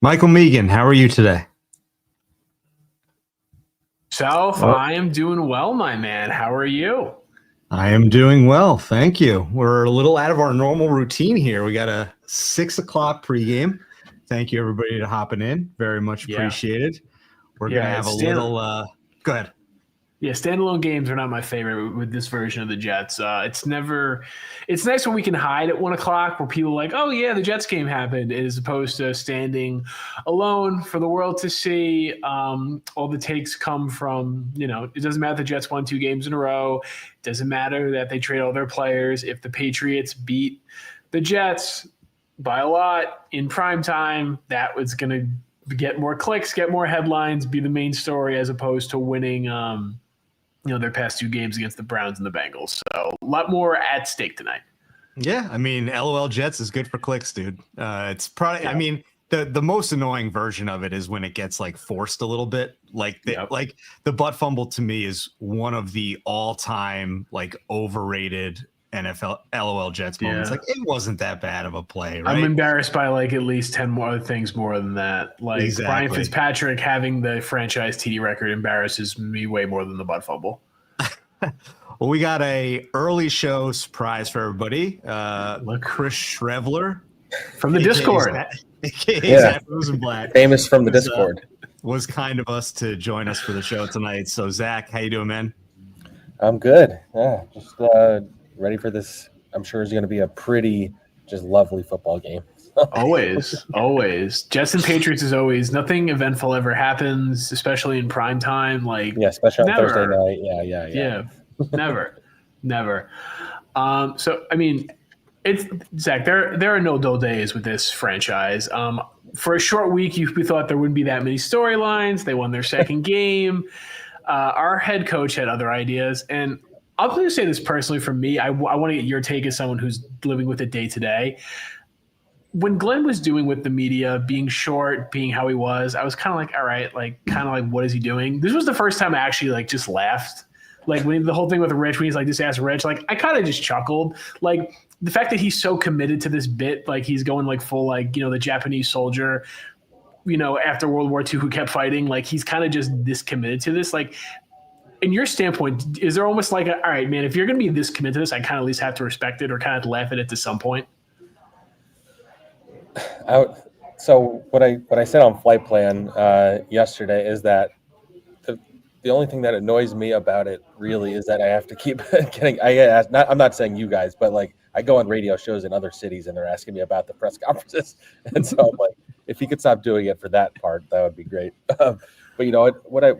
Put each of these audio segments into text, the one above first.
Michael Meegan, how are you today? Self, I am doing well, my man. How are you? I am doing well, thank you. We're a little out of our normal routine here. We got a 6 o'clock pregame. Thank you, everybody, to hopping in. Very much Yeah, appreciated. We're gonna yeah. have a little. Go ahead. Yeah, standalone games are not my favorite with this version of the Jets. It's never. It's nice when we can hide at 1 o'clock, where people are like, oh yeah, the Jets game happened, as opposed to standing alone for the world to see. All the takes come from, it doesn't matter if the Jets won 2 games in a row. It doesn't matter that they trade all their players. If the Patriots beat the Jets by a lot in prime time, that was going to get more clicks, get more headlines, be the main story, as opposed to winning. Their past 2 games against the Browns and the Bengals. So a lot more at stake tonight. Yeah, I mean, LOL Jets is good for clicks, dude. It's probably. Yeah. I mean, the most annoying version of it is when it gets like forced a little bit. Like the butt fumble to me is one of the all-time like overrated NFL LOL Jets moments. Yeah. Like it wasn't that bad of a play, right? I'm embarrassed by like at least 10 more things more than that. Like Exactly. Ryan Fitzpatrick having the franchise TD record embarrasses me way more than the butt fumble. Well, we got a early show surprise for everybody. Chris Shrevler from the Discord. Zach Rosenblatt, famous from the Discord, was kind of us to join us for the show tonight. So Zach, how you doing, man? I'm good. Yeah, just ready for this. I'm sure it's going to be a pretty, just lovely football game. always. Jets and Patriots is always nothing eventful ever happens, especially in prime time. Like especially on Thursday night. Yeah. Never. So I mean, it's Zach. There are no dull days with this franchise. For a short week, we thought there wouldn't be that many storylines. They won their second game. Our head coach had other ideas, and I'll just say this personally from me. I want to get your take as someone who's living with it day to day. When Glenn was doing with the media, being short, being how he was, I was kind of like, all right, what is he doing? This was the first time I actually like just laughed. Like when the whole thing with Rich, when he's like, just ask Rich, like I kind of just chuckled. Like the fact that he's so committed to this bit, like he's going like full, like, the Japanese soldier, after World War II who kept fighting, like he's kind of just this committed to this. Like, in your standpoint, is there almost like, all right, man, if you're going to be this committed to this, I kind of at least have to respect it or kind of laugh at it to some point? So what I said on Flight Plan yesterday is that the only thing that annoys me about it really is that I have to keep getting. I'm not saying you guys, but like I go on radio shows in other cities and they're asking me about the press conferences, and so I'm like, if he could stop doing it for that part, that would be great. But what I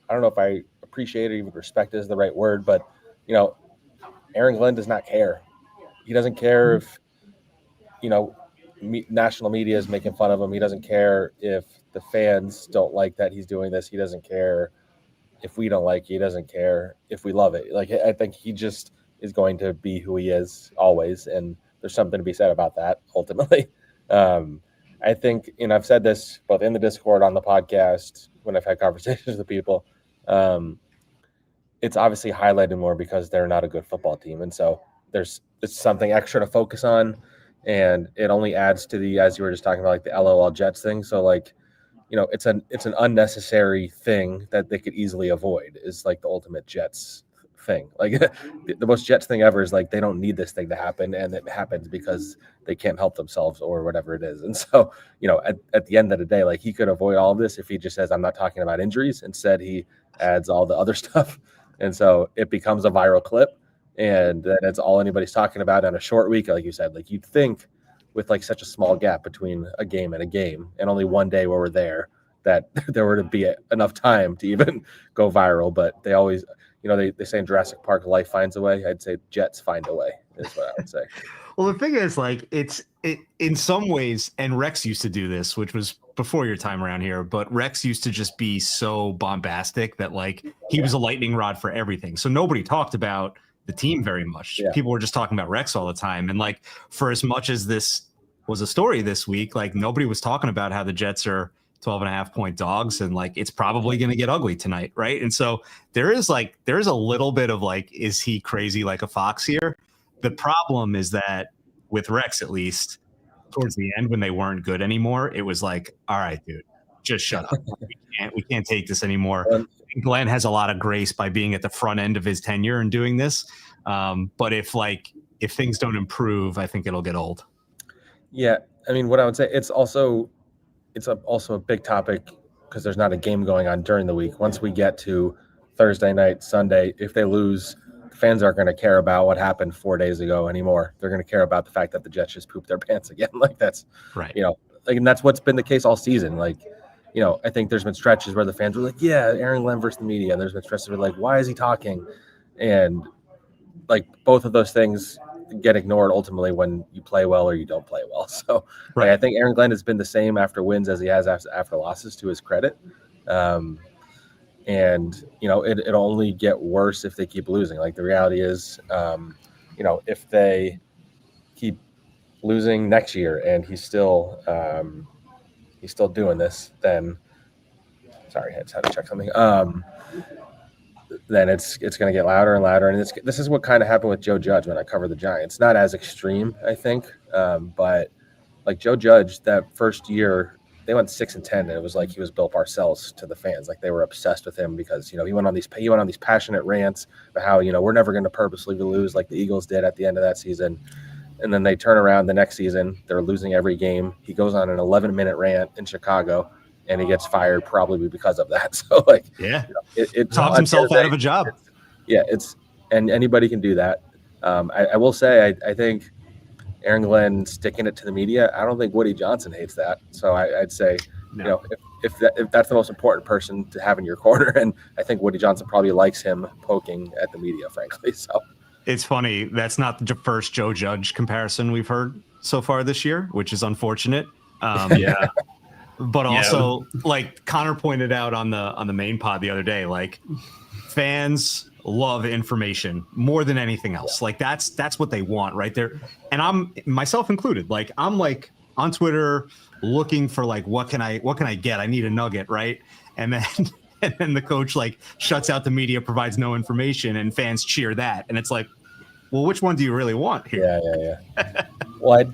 don't know if I appreciate or even respect is the right word, but Aaron Glenn does not care. He doesn't care if national media is making fun of him. He doesn't care if the fans don't like that he's doing this. He doesn't care if we don't like it. He doesn't care if we love it. Like I think he just is going to be who he is always, and there's something to be said about that ultimately. I think, I've said this both in the Discord, on the podcast, when I've had conversations with people. It's obviously highlighted more because they're not a good football team, and so it's something extra to focus on, and it only adds to the, as you were just talking about, like the LOL Jets thing. So like, it's an unnecessary thing that they could easily avoid, is like the ultimate Jets thing. Like the most Jets thing ever is like they don't need this thing to happen, and it happens because they can't help themselves or whatever it is. And so, at the end of the day, like he could avoid all of this if he just says, I'm not talking about injuries. Instead, he adds all the other stuff. And so it becomes a viral clip, and then it's all anybody's talking about in a short week. Like you said, like you'd think with like such a small gap between a game and a game and only one day where we're there, that there were to be enough time to even go viral. But they always, they say in Jurassic Park, life finds a way. I'd say Jets find a way is what I would say. Well, the thing is, like, it in some ways, and Rex used to do this, which was before your time around here, but Rex used to just be so bombastic that like he was a lightning rod for everything. So nobody talked about the team very much. Yeah. People were just talking about Rex all the time. And like, for as much as this was a story this week, like nobody was talking about how the Jets are 12.5-point dogs, and like it's probably going to get ugly tonight, right? And so there's a little bit of like, is he crazy like a fox here? The problem is that with Rex, at least, towards the end when they weren't good anymore, it was like, all right, dude, just shut up. We can't take this anymore. Glenn has a lot of grace by being at the front end of his tenure and doing this. But if things don't improve, I think it'll get old. Yeah, I mean, what I would say, it's also a big topic because there's not a game going on during the week. Once we get to Thursday night, Sunday, if they lose, fans aren't going to care about what happened 4 days ago anymore. They're going to care about the fact that the Jets just pooped their pants again. Like that's right. And that's what's been the case all season. Like, I think there's been stretches where the fans were like, yeah, Aaron Glenn versus the media. And there's been stretches where like, why is he talking? And like both of those things get ignored ultimately when you play well or you don't play well. So right. I think Aaron Glenn has been the same after wins as he has after losses, to his credit. And it'll only get worse if they keep losing. Like the reality is, if they keep losing next year and he's still doing this, then sorry, I just had to check something. Then it's going to get louder and louder. And this is what kind of happened with Joe Judge when I covered the Giants. Not as extreme, I think, but like Joe Judge, that first year, they went 6-10, and it was like he was Bill Parcells to the fans. Like they were obsessed with him because he went on these passionate rants about how we're never going to purposely lose like the Eagles did at the end of that season. And then they turn around the next season, they're losing every game. He goes on an 11-minute rant in Chicago, and he gets fired probably because of that. So it talks himself out of a job. And anybody can do that. I will say I think Aaron Glenn sticking it to the media, I don't think Woody Johnson hates that. So I'd say, no. If that's the most important person to have in your corner, and I think Woody Johnson probably likes him poking at the media, frankly. So it's funny. That's not the first Joe Judge comparison we've heard so far this year, which is unfortunate. Yeah. But also, like Connor pointed out on the main pod the other day, like fans love information more than anything else. Like that's what they want right there. And I'm myself included. Like I'm like on Twitter looking for like what can I get? I need a nugget, right? And then the coach like shuts out the media, provides no information, and fans cheer that. And it's like, well, which one do you really want here? Yeah. Well,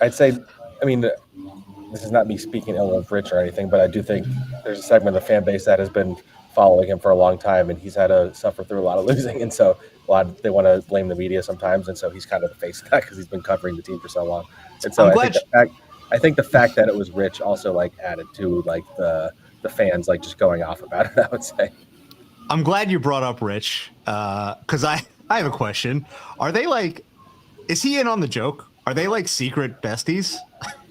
I'd say, I mean, this is not me speaking ill of Rich or anything, but I do think there's a segment of the fan base that has been following him for a long time, and he's had to suffer through a lot of losing, and so they want to blame the media sometimes, and so he's kind of the face of that because he's been covering the team for so long. And so I think the fact that it was Rich also like added to like the fans like just going off about it, I would say. I'm glad you brought up Rich because I have a question. Are they like, is he in on the joke? Are they like secret besties?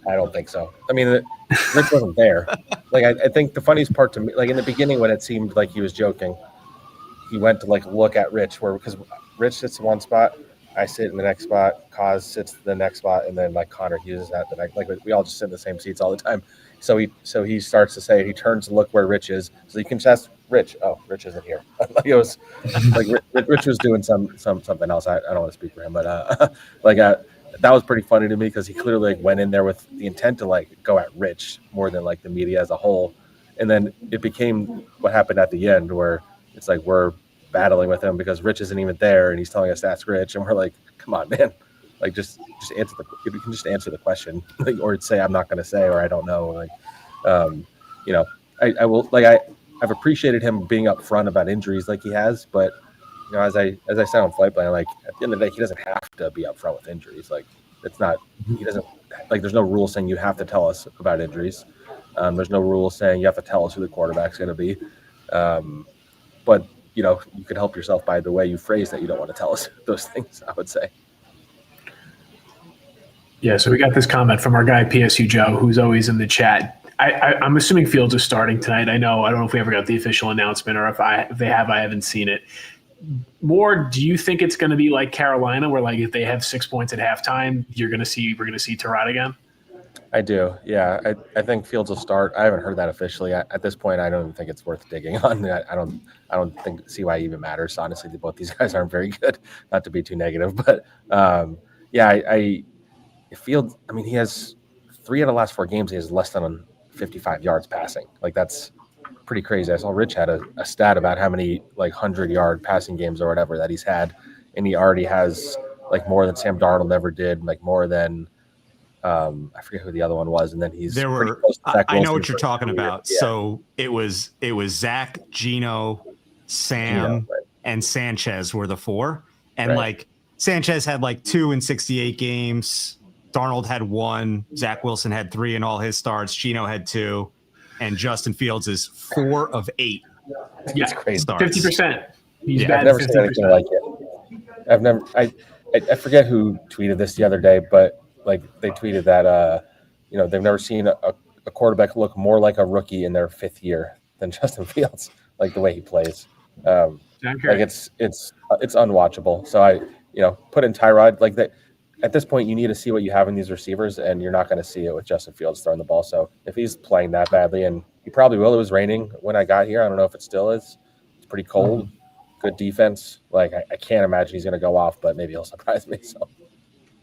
I don't think so. I mean, Rich wasn't there. Like, I think the funniest part to me, like in the beginning when it seemed like he was joking, he went to like look at Rich because Rich sits in one spot, I sit in the next spot, Kaz sits in the next spot, and then like Connor uses that the next. Like we all just sit in the same seats all the time. So he starts to say, he turns to look where Rich is, so you can just ask Rich. Oh, Rich isn't here. Like it was like Rich was doing something else. I don't want to speak for him, but that was pretty funny to me because he clearly like went in there with the intent to like go at Rich more than like the media as a whole. And then it became what happened at the end where it's like we're battling with him because Rich isn't even there and he's telling us that's Rich. And we're like, come on, man. Like just answer you can just answer the question like, or say, I'm not going to say, or I don't know. Like, I will, like, I've appreciated him being upfront about injuries like he has, but as I said on Flight Plan, like at the end of the day, he doesn't have to be upfront with injuries. Like it's not, he doesn't like. There's no rule saying you have to tell us about injuries. There's no rule saying you have to tell us who the quarterback's going to be. But you could help yourself by the way you phrase that you don't want to tell us those things, I would say. Yeah. So we got this comment from our guy PSU Joe, who's always in the chat. I'm assuming Fields is starting tonight. I don't know if we ever got the official announcement, or if they have, I haven't seen it. More, do you think it's going to be like Carolina, where like if they have 6 points at halftime, we're going to see Tyrod again? I do, yeah. I think Fields will start. I haven't heard that officially at this point. I don't even think it's worth digging on. I don't see why it even matters. Honestly, both these guys aren't very good. Not to be too negative, but Fields. I mean, he has 3 out of the last 4 games. He has less than 55 yards passing. Like that's pretty crazy. I saw Rich had a stat about how many like 100-yard passing games or whatever that he's had, and he already has like more than Sam Darnold ever did, like more than I forget who the other one was, and then there were. I know what you're talking about. Yeah. So it was Zach, Gino, Sam, and Sanchez were the four, and like Sanchez had like 2 in 68 games. Darnold had 1. Zach Wilson had 3 in all his starts. Gino had 2, and Justin Fields is 4 of 8. Yeah, it's crazy. 50%. He's bad. I've never seen anything like it. I forget who tweeted this the other day, but like they tweeted that they've never seen a quarterback look more like a rookie in their 5th year than Justin Fields, like the way he plays. Like it's unwatchable. So I put in Tyrod like that. At this point, you need to see what you have in these receivers, and you're not going to see it with Justin Fields throwing the ball. So if he's playing that badly, and he probably will, it was raining when I got here. I don't know if it still is. It's pretty cold. Good defense. Like I can't imagine he's going to go off, but maybe he'll surprise me. So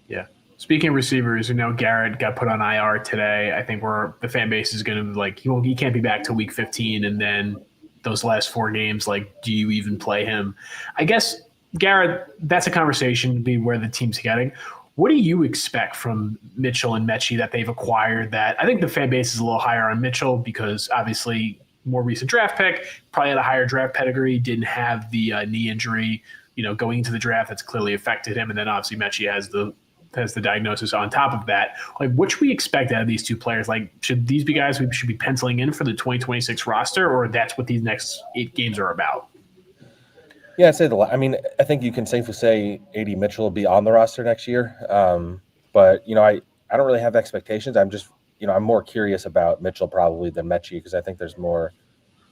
yeah. Speaking of receivers, Garrett got put on IR today. I think the fan base is going to he can't be back till week 15, and then those last 4 games, do you even play him? I guess Garrett, that's a conversation to be where the team's heading. What do you expect from Mitchell and Mechie that they've acquired? That I think the fan base is a little higher on Mitchell because obviously more recent draft pick, probably had a higher draft pedigree, didn't have the knee injury, going into the draft that's clearly affected him. And then obviously Mechie has the diagnosis on top of that. What should we expect out of these 2 players? Should these be guys we should be penciling in for the 2026 roster, or that's what these next 8 games are about? Yeah, I think you can safely say AD Mitchell will be on the roster next year. But I don't really have expectations. I'm just, I'm more curious about Mitchell probably than Mechie because I think there's more.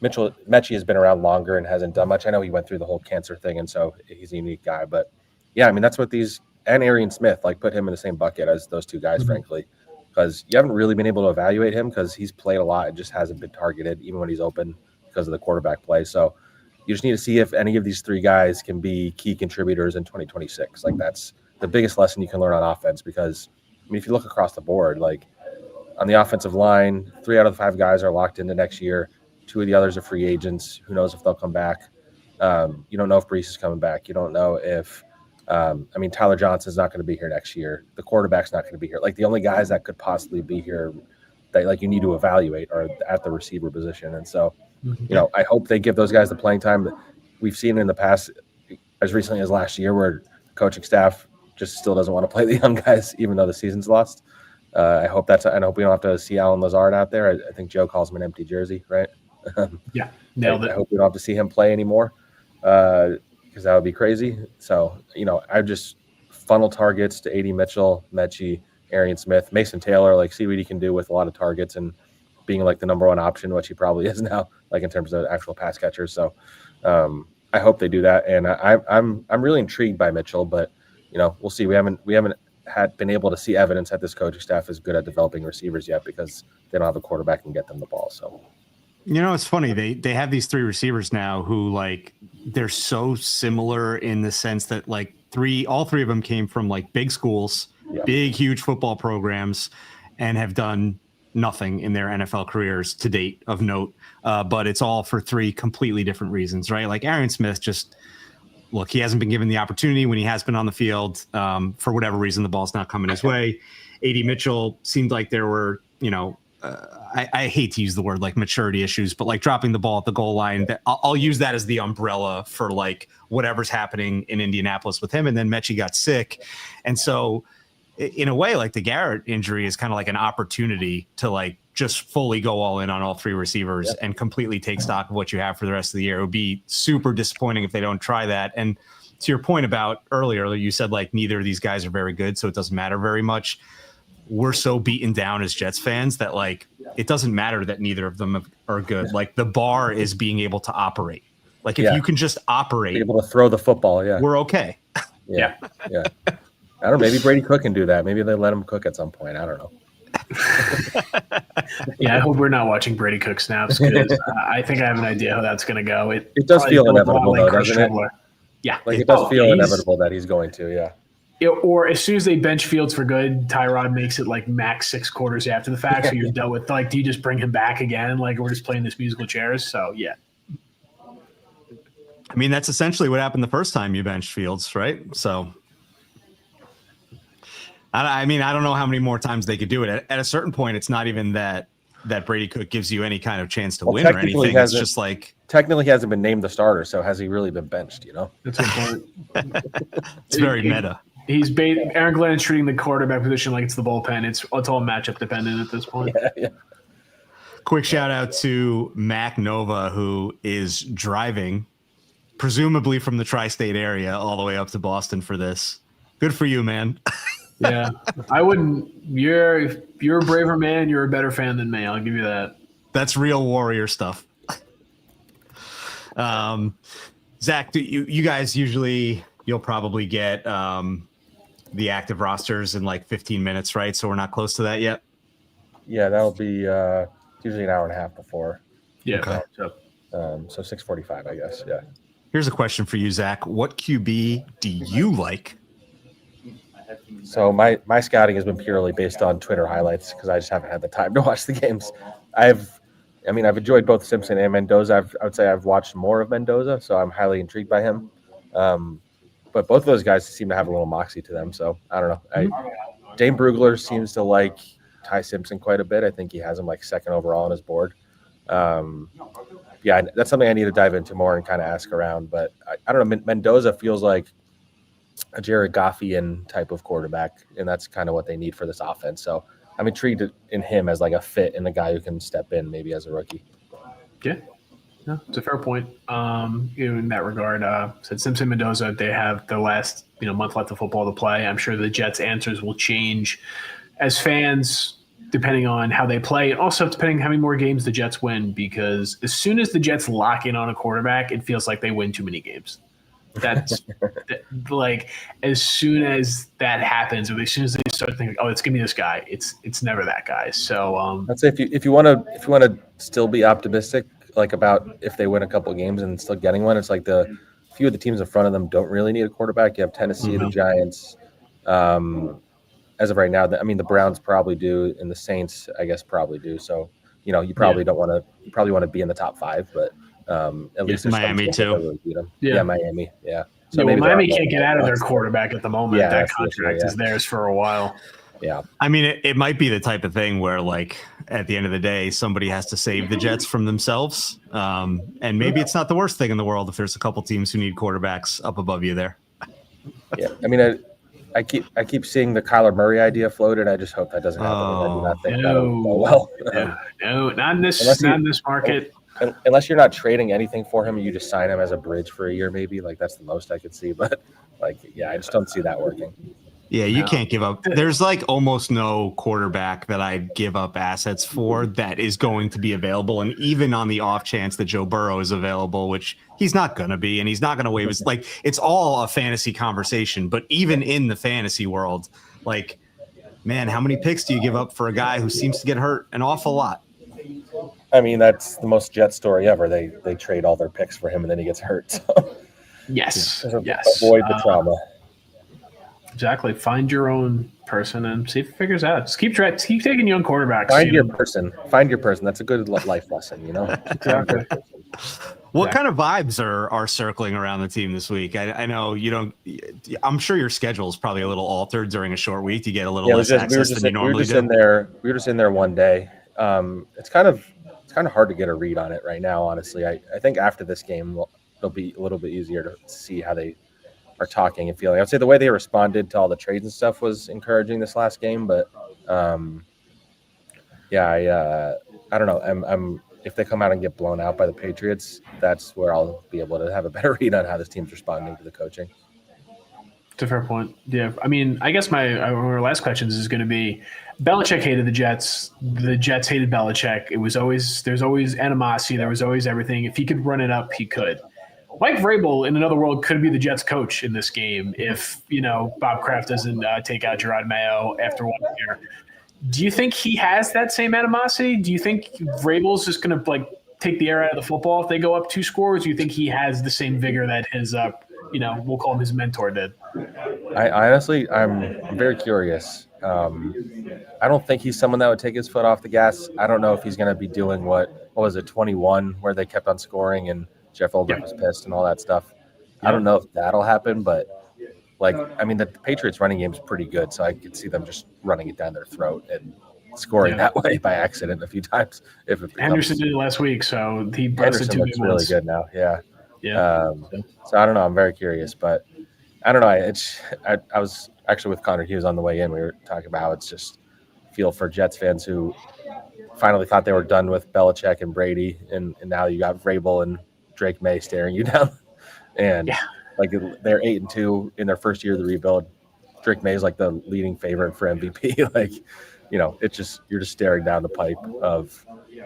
Mechie has been around longer and hasn't done much. I know he went through the whole cancer thing, and so he's a unique guy. But yeah, that's what and Arian Smith, put him in the same bucket as those 2 guys, frankly, because you haven't really been able to evaluate him because he's played a lot and just hasn't been targeted even when he's open because of the quarterback play. So you just need to see if any of these 3 guys can be key contributors in 2026. That's the biggest lesson you can learn on offense because, if you look across the board, on the offensive line, 3 out of the 5 guys are locked into next year. 2 of the others are free agents. Who knows if they'll come back? You don't know if Brees is coming back. You don't know if Tyler Johnson's not going to be here next year. The quarterback's not going to be here. The only guys that could possibly be here that you need to evaluate are at the receiver position. And so, I hope they give those guys the playing time that we've seen in the past, as recently as last year, where the coaching staff just still doesn't want to play the young guys, even though the season's lost. I hope we don't have to see Alan Lazard out there. I think Joe calls him an empty jersey, right? Yeah, nailed it. I hope we don't have to see him play anymore because that would be crazy. So, I just funnel targets to AD Mitchell, Mechie, Arian Smith, Mason Taylor, see what he can do with a lot of targets and being the number 1 option, which he probably is now, in terms of actual pass catchers. So I hope they do that. And I'm really intrigued by Mitchell, but we'll see. We haven't been able to see evidence that this coaching staff is good at developing receivers yet because they don't have a quarterback and get them the ball. So it's funny. They have these 3 receivers now who they're so similar in the sense that all 3 of them came from big schools, big, huge football programs, and have done nothing in their NFL careers to date of note. But it's all for 3 completely different reasons, right? Arian Smith he hasn't been given the opportunity when he has been on the field. For whatever reason, the ball's not coming his way. AD Mitchell seemed like there were, I hate to use the word maturity issues, but dropping the ball at the goal line. I'll use that as the umbrella for whatever's happening in Indianapolis with him. And then Mechie got sick. And so in a way, the Garrett injury is kind of an opportunity to just fully go all in on all 3 receivers and completely take stock of what you have for the rest of the year. It would be super disappointing if they don't try that. And to your point about earlier, you said neither of these guys are very good, so it doesn't matter very much. We're so beaten down as Jets fans that it doesn't matter that neither of them are good. The bar is being able to operate. If you can just operate, be able to throw the football, we're okay. Yeah. I don't know. Maybe Brady Cook can do that. Maybe they let him cook at some point. I don't know. Yeah, I hope we're not watching Brady Cook snaps because I think I have an idea how that's going to go. It does feel inevitable, though, doesn't it? Yeah. It does feel inevitable that he's going to, yeah. Or as soon as they bench Fields for good, Tyrod makes it max 6 quarters after the fact. So you're done with do you just bring him back again? We're just playing this musical chairs. So yeah. That's essentially what happened the first time you benched Fields, right? So I mean, I don't know how many more times they could do it. At a certain point, it's not even that Brady Cook gives you any kind of chance to win or anything. It's just like technically he hasn't been named the starter, so has he really been benched? That's a good point. It's very meta. Aaron Glenn is treating the quarterback position like it's the bullpen. It's all matchup dependent at this point. Yeah. Quick shout out to Mac Nova, who is driving, presumably from the tri-state area, all the way up to Boston for this. Good for you, man. Yeah, I wouldn't. You're a braver man. You're a better fan than me. I'll give you that. That's real warrior stuff. Zach, you guys usually you'll probably get the active rosters in like 15 minutes, right? So we're not close to that yet. Yeah, that'll be usually an hour and a half before. Yeah. Okay. So 6:45, I guess. Yeah. Here's a question for you, Zach. What QB do you like? So my scouting has been purely based on Twitter highlights because I just haven't had the time to watch the games. I've enjoyed both Simpson and Mendoza. I would say I've watched more of Mendoza, so I'm highly intrigued by him. But both of those guys seem to have a little moxie to them. So I don't know. Dane Brugler seems to like Ty Simpson quite a bit. I think he has him like second overall on his board. Yeah, that's something I need to dive into more and kind of ask around. But I don't know. Mendoza feels like a Jared Goffian type of quarterback, and that's kind of what they need for this offense. So I'm intrigued in him as like a fit and a guy who can step in maybe as a rookie. Yeah, no, it's a fair point. In that regard, said Simpson, Mendoza, they have the last month left of football to play. I'm sure the Jets' answers will change as fans depending on how they play, and also depending on how many more games the Jets win. Because as soon as the Jets lock in on a quarterback, it feels like they win too many games. That's like as soon as that happens, or as soon as they start thinking, "Oh, it's gonna be this guy," it's never that guy. So I'd say if you want to still be optimistic, like about if they win a couple of games and still getting one, it's like the few of the teams in front of them don't really need a quarterback. You have Tennessee, the Giants. As of right now, the Browns probably do, and the Saints, I guess, probably do. So you probably don't want to. You probably want to be in the top 5, but. At least Miami too. Really beat them. Yeah, Miami. Yeah. So Miami can't get out of their quarterback at the moment. Yeah, that contract is theirs for a while. Yeah. I mean, it might be the type of thing where, like, at the end of the day, somebody has to save the Jets from themselves. And maybe it's not the worst thing in the world if there's a couple teams who need quarterbacks up above you there. Yeah. I mean, I keep seeing the Kyler Murray idea floated. I just hope that doesn't happen. I do not think that'll go well. No, not in this market. Unless you're not trading anything for him, you just sign him as a bridge for a year, maybe. Like that's the most I could see. But I just don't see that working. Yeah, you can't give up. There's like almost no quarterback that I'd give up assets for that is going to be available. And even on the off chance that Joe Burrow is available, which he's not going to be, and he's not going to waive. Like it's all a fantasy conversation. But even in the fantasy world, like, man, how many picks do you give up for a guy who seems to get hurt an awful lot? I mean, that's the most Jet story ever. They trade all their picks for him, and then he gets hurt. So. Yes. Avoid the trauma. Exactly. Find your own person and see if it figures out. Just keep taking young quarterbacks. Find your person. Find your person. That's a good life lesson, Exactly. What kind of vibes are circling around the team this week? I know you don't. I'm sure your schedule is probably a little altered during a short week. You get a little less access than you normally do. We were just in there one day. It's kind of hard to get a read on it right now, honestly. I think after this game, it'll be a little bit easier to see how they are talking and feeling. I'd say the way they responded to all the trades and stuff was encouraging this last game, but I don't know. I'm if they come out and get blown out by the Patriots, that's where I'll be able to have a better read on how this team's responding to the coaching. It's a fair point. Yeah, I mean, I guess one of our last questions is going to be: Belichick hated the Jets. The Jets hated Belichick. There's always animosity. There was always everything. If he could run it up, he could. Mike Vrabel, in another world, could be the Jets coach in this game if Bob Kraft doesn't take out Gerard Mayo after 1 year. Do you think he has that same animosity? Do you think Vrabel's just going to take the air out of the football if they go up 2 scores? Do you think he has the same vigor that his we'll call him his mentor did? I'm very curious. I don't think he's someone that would take his foot off the gas. I don't know if he's going to be doing what was it, 21, where they kept on scoring and Jeff Ulbrich was pissed and all that stuff. I don't know if that'll happen, but Like, I mean, the Patriots running game is pretty good, so I could see them just running it down their throat and scoring that way by accident a few times. If it becomes, Henderson did it last week, so he busted Henderson 2 looks big really ones. good now. Yeah. Yeah. So I don't know. I'm very curious, but I don't know. I was actually with Connor Hughes on the way in. We were talking about how it's just feel for Jets fans who finally thought they were done with Belichick and Brady, and now you got Vrabel and Drake May staring you down. And like they're 8-2 in their first year of the rebuild. Drake May is like the leading favorite for MVP. Like, it's just you're just staring down the pipe of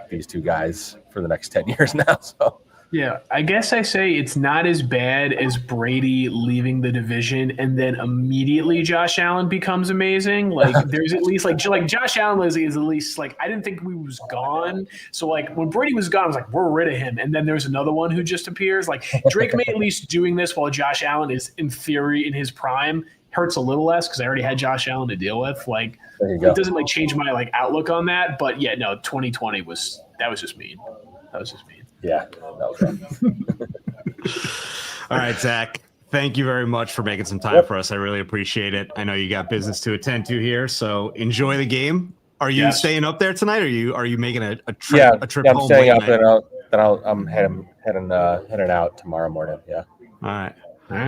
these two guys for the next 10 years now. So yeah, I guess I say it's not as bad as Brady leaving the division and then immediately Josh Allen becomes amazing. Like there's at least like Josh Allen is at least like I didn't think he was gone. So like when Brady was gone, I was like, we're rid of him. And then there's another one who just appears. Like Drake May at least doing this while Josh Allen is in theory in his prime hurts a little less because I already had Josh Allen to deal with. Like it doesn't like change my like outlook on that. But yeah, no, 2020 was just mean. That was just mean. Yeah, that was rough. All right, Zach. Thank you very much for making some time for us. I really appreciate it. I know you got business to attend to here, so enjoy the game. Are you staying up there tonight? Or are you making a trip? A trip I'm home staying up, night? and I'm heading out tomorrow morning. Yeah. All right.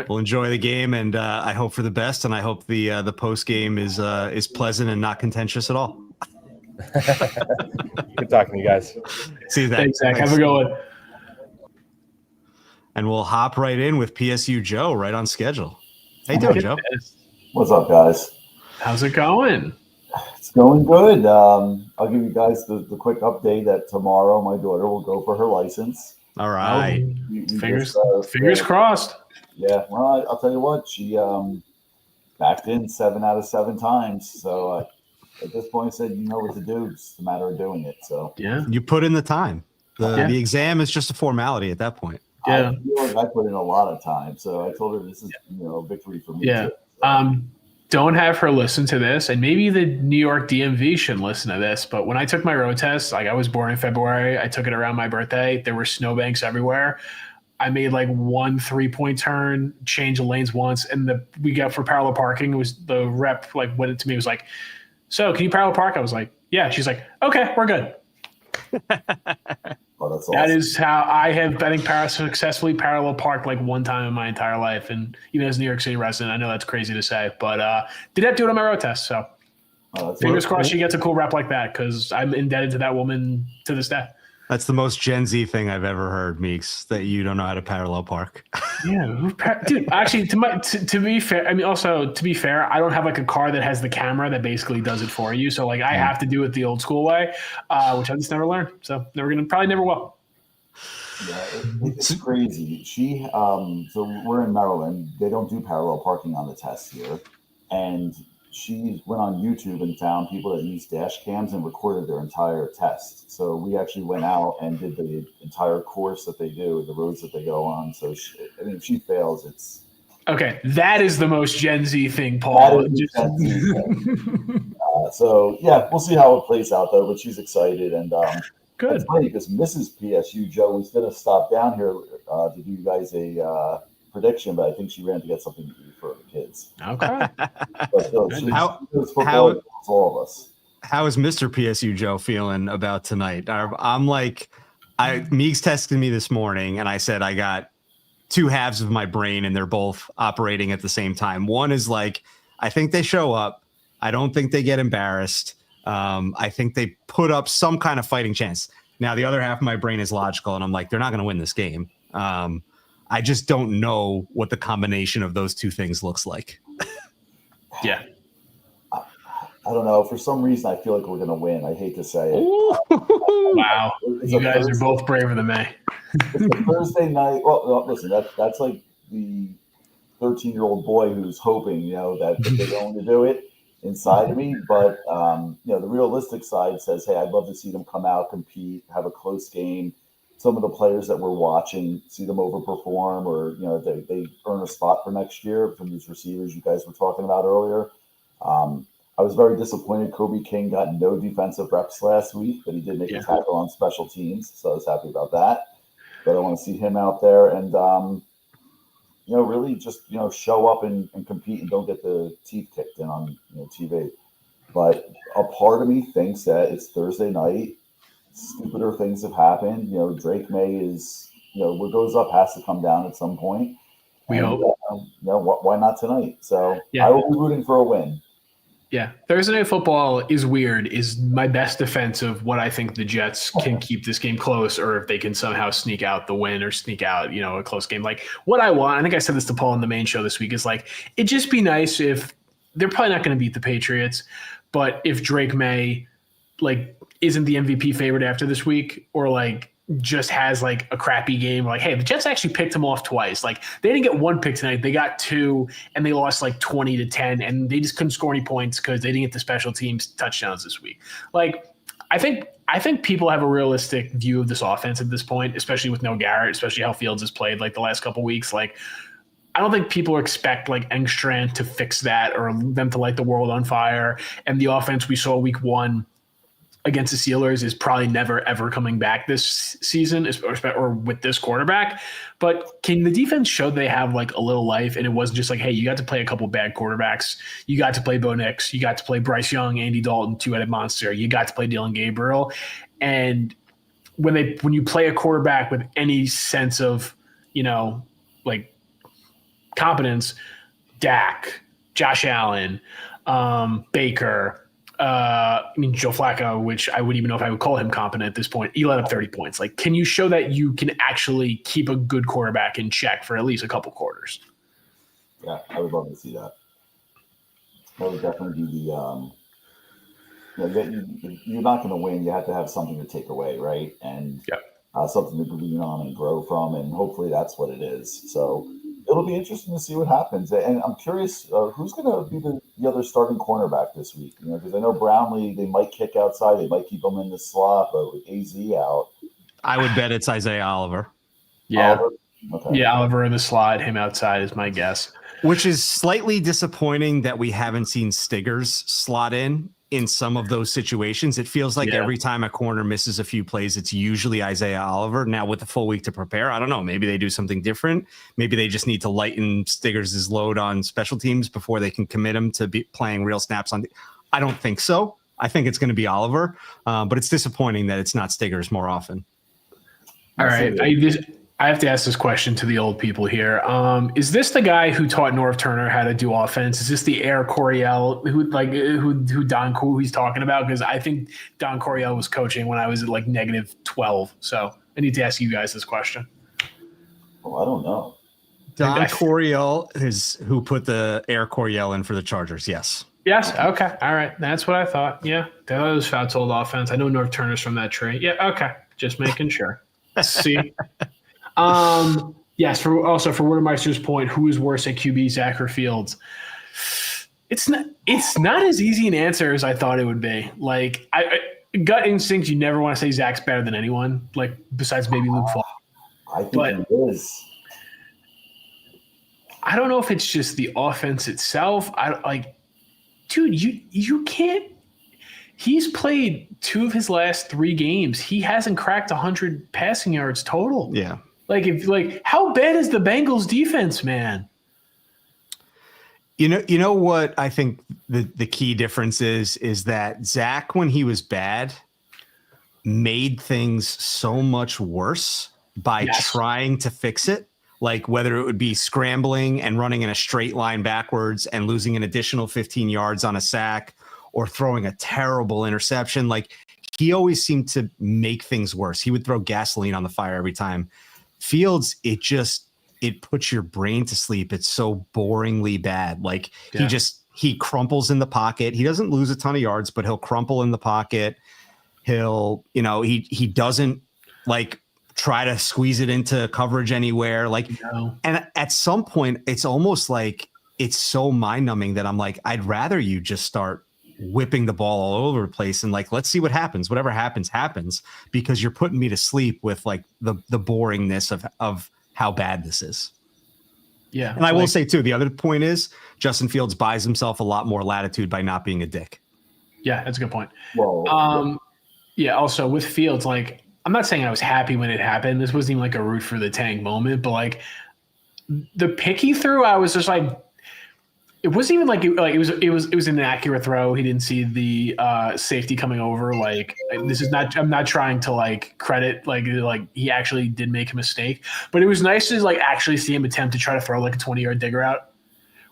Well, enjoy the game, and I hope for the best. And I hope the post game is pleasant and not contentious at all. Good talking to you guys. See you, Zach. Thanks, Zach. Have a good one. And we'll hop right in with PSU Joe right on schedule. How you doing, Joe? What's up, guys? How's it going? It's going good. I'll give you guys the quick update that tomorrow my daughter will go for her license. All right. Fingers crossed. Yeah. Well, I'll tell you what. She backed in 7 out of 7 times. So at this point, I said, you know what to do. It's just a matter of doing it. So yeah, you put in the time. The exam is just a formality at that point. Yeah, I feel like I put in a lot of time. So I told her this is a victory for me. Yeah. Too, so. Don't have her listen to this, and maybe the New York DMV should listen to this. But when I took my road test, like I was born in February, I took it around my birthday. There were snowbanks everywhere. I made like 1 3-point turn, changed the lanes once, and we got for parallel parking. It was the rep like went to me was like, "So can you parallel park?" I was like, "Yeah." She's like, "Okay, we're good." Oh, that's awesome. That is how I think successfully parallel parked like 1 time in my entire life. And even as a New York City resident, I know that's crazy to say, but did have to do it on my road test. So fingers crossed she gets a cool rep like that because I'm indebted to that woman to this day. That's the most Gen Z thing I've ever heard, Meegs, that you don't know how to parallel park. Yeah, dude. Actually, to be fair, I mean, also to be fair, I don't have like a car that has the camera that basically does it for you. So like, I have to do it the old school way, which I just never learned. So probably never will. Yeah, it's crazy. She, so we're in Maryland. They don't do parallel parking on the test here, and she went on YouTube and found people that use dash cams and recorded their entire test. So we actually went out and did the entire course that they do, the roads that they go on. So if she fails, it's okay. That is the most Gen Z thing, Paul. Gen Z thing. So yeah, we'll see how it plays out though. But she's excited and good. It's funny because Mrs. PSU Joe was going to stop down here to do you guys a prediction, but I think she ran to get something to eat for the kids. Okay. But still, all of us. How is Mr. PSU Joe feeling about tonight? I'm like, Meegs texted me this morning, and I said I got 2 halves of my brain, and they're both operating at the same time. One is like, I think they show up. I don't think they get embarrassed. I think they put up some kind of fighting chance. Now, the other half of my brain is logical, and I'm like, they're not going to win this game. I just don't know what the combination of those 2 things looks like. Yeah. I don't know. For some reason, I feel like we're going to win. I hate to say it. Wow. You guys are both braver than me. It's a Thursday night. Well, listen, that's like the 13-year-old boy who's hoping, that they're going to do it inside of me. But, the realistic side says, hey, I'd love to see them come out, compete, have a close game. Some of the players that we're watching, see them overperform or, they earn a spot for next year from these receivers you guys were talking about earlier. I was very disappointed Kobe King got no defensive reps last week, but he did make a tackle on special teams, so I was happy about that. But I want to see him out there. And, really just, show up and compete and don't get the teeth kicked in on, TV. But a part of me thinks that it's Thursday night. Stupider things have happened. Drake May is, what goes up has to come down at some point. We And, hope. Why not tonight? So Yeah. I will be rooting for a win. Yeah, Thursday Night Football is weird, is my best defense of what I think the Jets can keep this game close, or if they can somehow sneak out the win or sneak out, a close game. Like, what I want, I think I said this to Paul on the main show this week, is like, it'd just be nice if they're probably not going to beat the Patriots, but if Drake May, isn't the MVP favorite after this week, or just has a crappy game, hey, the Jets actually picked him off twice. They didn't get one pick tonight, they got two, and they lost 20-10, and they just couldn't score any points because they didn't get the special teams touchdowns this week. I think people have a realistic view of this offense at this point, especially with no Garrett, especially how Fields has played the last couple of weeks. I don't think people expect Engstrand to fix that or them to light the world on fire. And the offense we saw week one against the Steelers is probably never, ever coming back this season, or with this quarterback. But can the defense show they have a little life? And it wasn't just hey, you got to play a couple bad quarterbacks. You got to play Bo Nix. You got to play Bryce Young, Andy Dalton, two-headed monster. You got to play Dylan Gabriel. And when you play a quarterback with any sense of, competence, Dak, Josh Allen, Baker, Joe Flacco, which I wouldn't even know if I would call him competent at this point. He let up 30 points. Can you show that you can actually keep a good quarterback in check for at least a couple quarters? Yeah, I would love to see that. That would definitely be you're not going to win. You have to have something to take away, right? And something to lean on and grow from, and hopefully that's what it is. So it'll be interesting to see what happens. And I'm curious who's going to be the other starting cornerback this week. Because I know Brownlee, they might kick outside, they might keep him in the slot, but with AZ out, I would bet it's Isaiah Oliver. Yeah, Oliver? Okay. Yeah, Oliver in the slot, him outside is my guess. Which is slightly disappointing that we haven't seen Stiggers slot in some of those situations. It feels like every time a corner misses a few plays, it's usually Isaiah Oliver. Now with the full week to prepare, I don't know. Maybe they do something different. Maybe they just need to lighten Stiggers' load on special teams before they can commit him to be playing real snaps on. I don't think so. I think it's going to be Oliver, but it's disappointing that it's not Stiggers more often. All right. I have to ask this question to the old people here. Is this the guy who taught Norv Turner how to do offense? Is this the Air Coryell who he's talking about? Because I think Don Coryell was coaching when I was at -12. So I need to ask you guys this question. Oh, I don't know. Don Coryell is who put the Air Coryell in for the Chargers. Yes. Yes. Okay. All right. That's what I thought. Yeah. That was Fouts' old offense. I know Norv Turner's from that tree. Yeah. Okay. Just making sure. See. Yes. For Wordemeister's point, who is worse at QB, Zach or Fields? It's not as easy an answer as I thought it would be. Gut instinct, you never want to say Zach's better than anyone. Besides maybe Luke Falk. I think he is. I don't know if it's just the offense itself. Dude, you can't. He's played 2 of his last 3 games. He hasn't cracked 100 passing yards total. Yeah. How bad is the Bengals defense, man? You know what I think the key difference is that Zach, when he was bad, made things so much worse by trying to fix it. Whether it would be scrambling and running in a straight line backwards and losing an additional 15 yards on a sack, or throwing a terrible interception. He always seemed to make things worse. He would throw gasoline on the fire every time. Fields, it puts your brain to sleep. It's so boringly bad. He crumples in the pocket. He doesn't lose a ton of yards, but he'll crumple in the pocket. He'll, he doesn't try to squeeze it into coverage anywhere. And at some point it's almost it's so mind numbing that I'm I'd rather you just start whipping the ball all over the place and let's see what happens. Whatever happens, because you're putting me to sleep with the boringness of how bad this is. Yeah. And I will say too, the other point is Justin Fields buys himself a lot more latitude by not being a dick. Yeah, that's a good point. Well, yeah. Also with Fields, I'm not saying I was happy when it happened. This wasn't even a root for the tank moment, but The pick he threw, I was just like, it wasn't even like it was an inaccurate throw. He didn't see the safety coming over. Like, this is not. I'm not trying to like credit like he actually did make a mistake, but it was nice to like actually see him attempt to try to throw like a 20-yard digger out.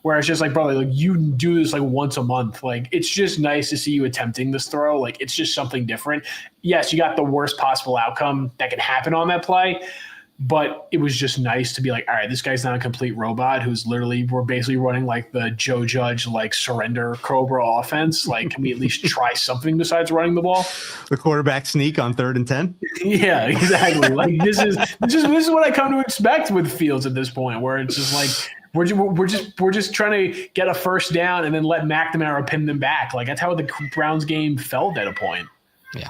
Where it's just like, bro, like you do this like once a month. Like, it's just nice to see you attempting this throw. Like, it's just something different. Yes, you got the worst possible outcome that can happen on that play. But it was just nice to be like, all right, this guy's not a complete robot who's literally, we're basically running like the Joe Judge, like surrender Cobra offense. Like, can we at least try something besides running the ball? The quarterback sneak on 3rd and 10. Yeah, exactly. Like this is what I come to expect with Fields at this point, where it's just like, we're just trying to get a first down and then let McNamara pin them back. Like, that's how the Browns game felt at a point. Yeah.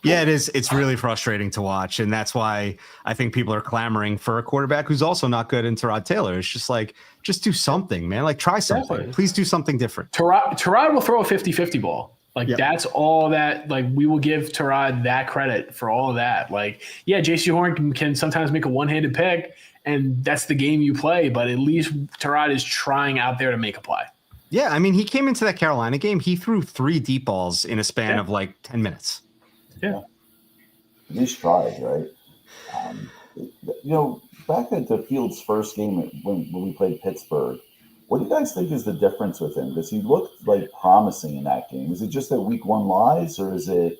Yeah, it is. It's really frustrating to watch. And that's why I think people are clamoring for a quarterback who's also not good in Tyrod Taylor. It's just like, just do something, man. Like, try something. Definitely. Please do something different. Tyrod will throw a 50-50 ball. Like, that's all that, like, we will give Tyrod that credit for all of that. Like, yeah, JC Horn can sometimes make a one-handed pick, and that's the game you play, but at least Tyrod is trying out there to make a play. Yeah, I mean, he came into that Carolina game. He threw 3 deep balls in a span of like 10 minutes. Yeah. Nice tries, right? Back at the Fields' first game when we played Pittsburgh, what do you guys think is the difference with him? Because he looked like promising in that game. Is it just that week 1 lies, or is it?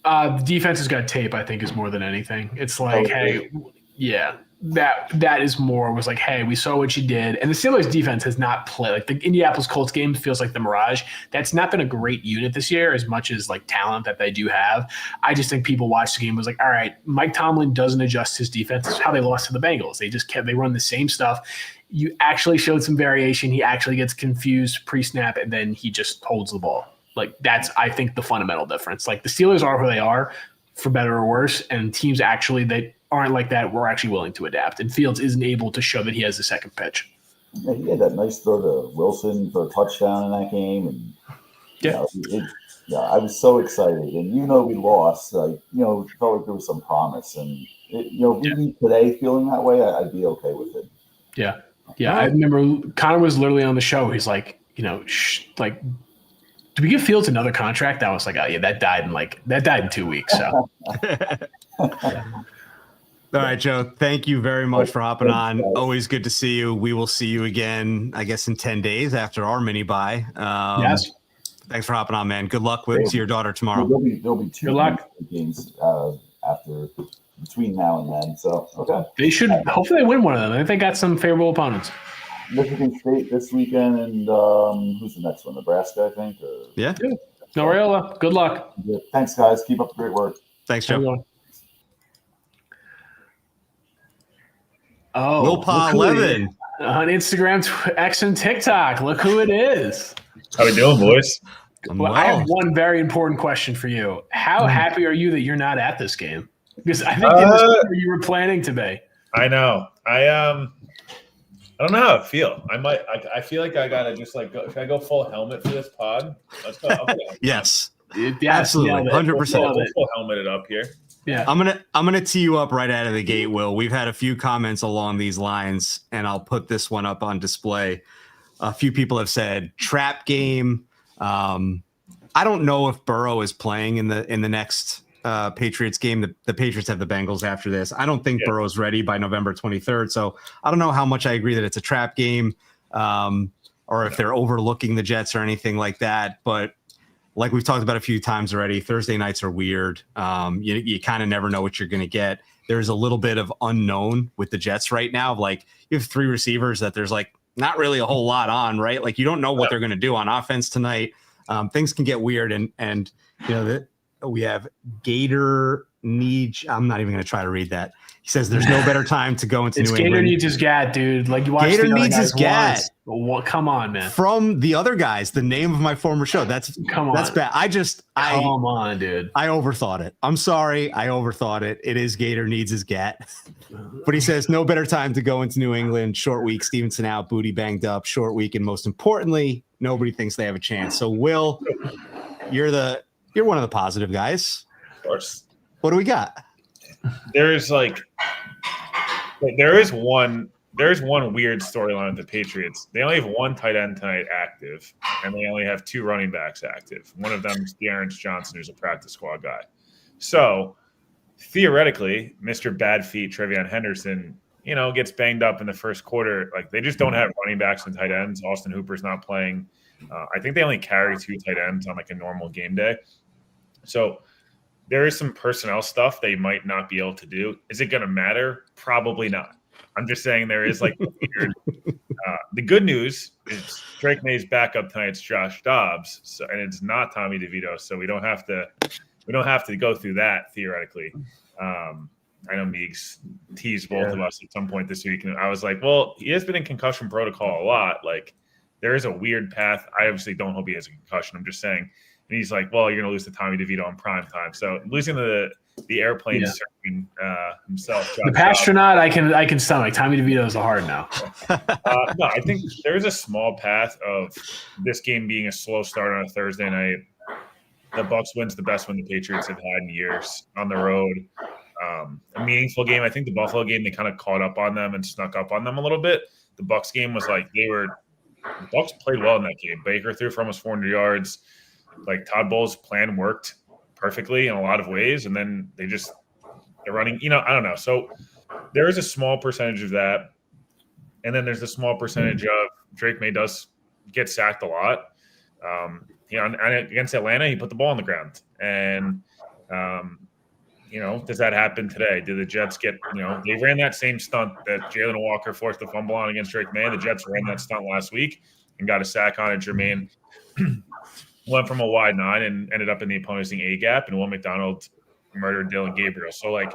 The defense has got tape, I think, is more than anything. It's like, hey, yeah, that is more was like, hey, we saw what you did. And the Steelers defense has not played. Like, the Indianapolis Colts game feels like the Mirage. That's not been a great unit this year as much as like talent that they do have. I just think people watched the game was like, all right, Mike Tomlin doesn't adjust his defense. That's how they lost to the Bengals. They run the same stuff. You actually showed some variation. He actually gets confused pre-snap, and then he just holds the ball. Like, that's, I think, the fundamental difference. Like, the Steelers are who they are, for better or worse, and teams actually that aren't like that, we're actually willing to adapt. And Fields isn't able to show that he has the second pitch. Yeah, he had that nice throw to Wilson for a touchdown in that game. And, I was so excited. And we lost. Like, felt like there was some promise. And, today feeling that way, I'd be okay with it. Yeah. Yeah, I remember Connor was literally on the show. He's like, do we give Fields another contract? I was like, oh yeah, that died in 2 weeks. So, All right, Joe. Thank you very much for hopping on. Always good to see you. We will see you again, I guess, in 10 days after our mini bye. Yes. Thanks for hopping on, man. Good luck with your daughter tomorrow. There'll be 2 games after between now and then. So okay, they should hopefully they win one of them. I think they got some favorable opponents. Michigan State this weekend, and who's the next one? Nebraska, I think. Yeah. Noriola. Good luck. Thanks, guys. Keep up the great work. Thanks, Joe. Everyone. Oh, Will Pa 11 on Instagram, X, and TikTok. Look who it is. How we doing, boys? Well, I have one very important question for you. How happy are you that you're not at this game? Because I think in this year you were planning to be. I know. I don't know how I feel. I feel like I gotta just like go. Should I go full helmet for this pod? Let's go. Okay. Yes. Yeah, absolutely. 100%. Full helmeted up here. Yeah. I'm gonna tee you up right out of the gate, Will. We've had a few comments along these lines, and I'll put this one up on display. A few people have said trap game. I don't know if Burrow is playing in the next Patriots game. The Patriots have the Bengals after this. I don't think Burrow's ready by November 23rd. So I don't know how much I agree that it's a trap game, or if they're overlooking the Jets or anything like that. But like we've talked about a few times already, Thursday nights are weird. You kind of never know what you're going to get. There's a little bit of unknown with the Jets right now. Like, you have 3 receivers that there's like not really a whole lot on, right? Like, you don't know what they're going to do on offense tonight. Things can get weird. And we have Gator Needs. I'm not even going to try to read that. He says there's no better time to go into New England. Gator needs his gat, dude. Like, you watch Gator the other needs guys his gat. Well, come on, man. From the other guys, the name of my former show. That's bad. Come on, dude. I overthought it. I'm sorry. I overthought it. It is Gator needs his gat. But he says no better time to go into New England. Short week, Stevenson out, Booty banged up. Short week, and most importantly, nobody thinks they have a chance. So, Will, you're one of the positive guys. Of course. What do we got? There is one there's one weird storyline with the Patriots. They only have one tight end tonight active, and they only have 2 running backs active. One of them is De'Aaron Johnson, who's a practice squad guy. So theoretically, Mr. Bad Feet, Trevion Henderson, gets banged up in the first quarter. Like, they just don't have running backs and tight ends. Austin Hooper's not playing. I think they only carry 2 tight ends on like a normal game day. So there is some personnel stuff they might not be able to do. Is it going to matter? Probably not. I'm just saying there is like weird. The good news is Drake May's backup tonight's Josh Dobbs, and it's not Tommy DeVito, so we don't have to go through that theoretically. I know Meegs teased both of us at some point this week, and I was like, well, he has been in concussion protocol a lot. Like, there is a weird path. I obviously don't hope he has a concussion. I'm just saying. And he's like, well, you're going to lose to Tommy DeVito in prime time. So losing the airplane surfing himself. The astronaut, I can stomach. Tommy DeVito is a hard no. No, I think there's a small path of this game being a slow start on a Thursday night. The Bucs wins the best win the Patriots have had in years on the road. A meaningful game. I think the Buffalo game, they kind of caught up on them and snuck up on them a little bit. The Bucs game was like the Bucs played well in that game. Baker threw for almost 400 yards. Like, Todd Bowles' plan worked perfectly in a lot of ways, and then they're running. I don't know. So there is a small percentage of that, and then there's a small percentage of Drake May does get sacked a lot. And against Atlanta, he put the ball on the ground, and does that happen today? Did the Jets get? They ran that same stunt that Jalen Walker forced the fumble on against Drake May. The Jets ran that stunt last week and got a sack on it. Jermaine went from a wide 9 and ended up in the opposing A gap, and Will McDonald murdered Dylan Gabriel. So, like,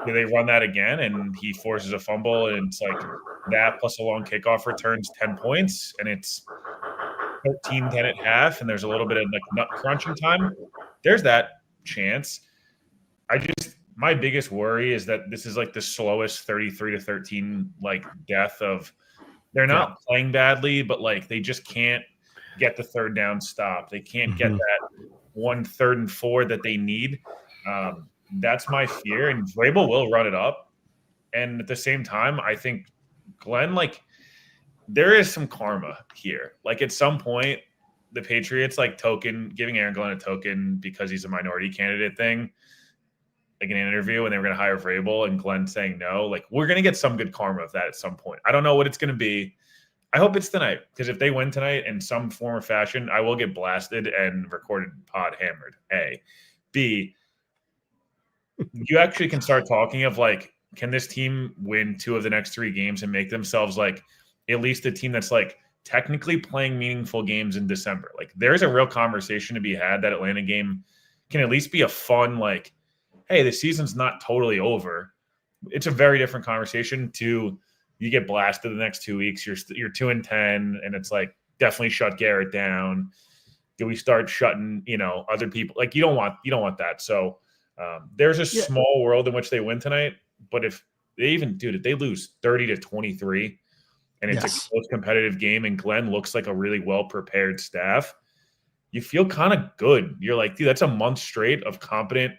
do they run that again and he forces a fumble, and it's like that plus a long kickoff returns 10 points, and it's 13-10 at half, and there's a little bit of like nut crunching time? There's that chance. My biggest worry is that this is like the slowest 33-13 like death of they're not playing badly, but like they just can't get the third down stop. They can't get that 1 3rd and 4 that they need. That's my fear. And Vrabel will run it up. And at the same time, I think Glenn, like, there is some karma here. Like, at some point, the Patriots giving Aaron Glenn a token because he's a minority candidate thing, like in an interview, and they were going to hire Vrabel, and Glenn saying no. Like, we're going to get some good karma of that at some point. I don't know what it's going to be. I hope it's tonight, because if they win tonight in some form or fashion, I will get blasted and recorded pod hammered. A. B. You actually can start talking of, like, can this team win 2 of the next 3 games and make themselves, like, at least a team that's, like, technically playing meaningful games in December? Like, there's a real conversation to be had. That Atlanta game can at least be a fun, like, hey, the season's not totally over. It's a very different conversation to you get blasted the next 2 weeks. You're 2-10, and it's like, definitely shut Garrett down. Do we start shutting, other people? Like, you don't want that. So there's a small world in which they win tonight. But if they if they lose 30-23, and it's a close competitive game, and Glenn looks like a really well-prepared staff, you feel kind of good. You're like, dude, that's a month straight of competent,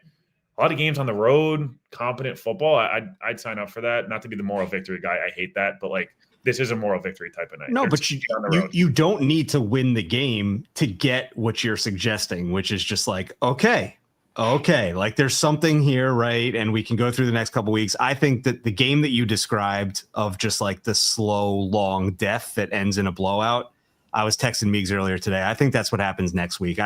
a lot of games on the road, competent football. I'd sign up for that. Not to be the moral victory guy. I hate that. But, like, this is a moral victory type of night. No, but you don't need to win the game to get what you're suggesting, which is just like, okay, like, there's something here, right? And we can go through the next couple weeks. I think that the game that you described of just like the slow, long death that ends in a blowout, I was texting Meegs earlier today. I think that's what happens next week.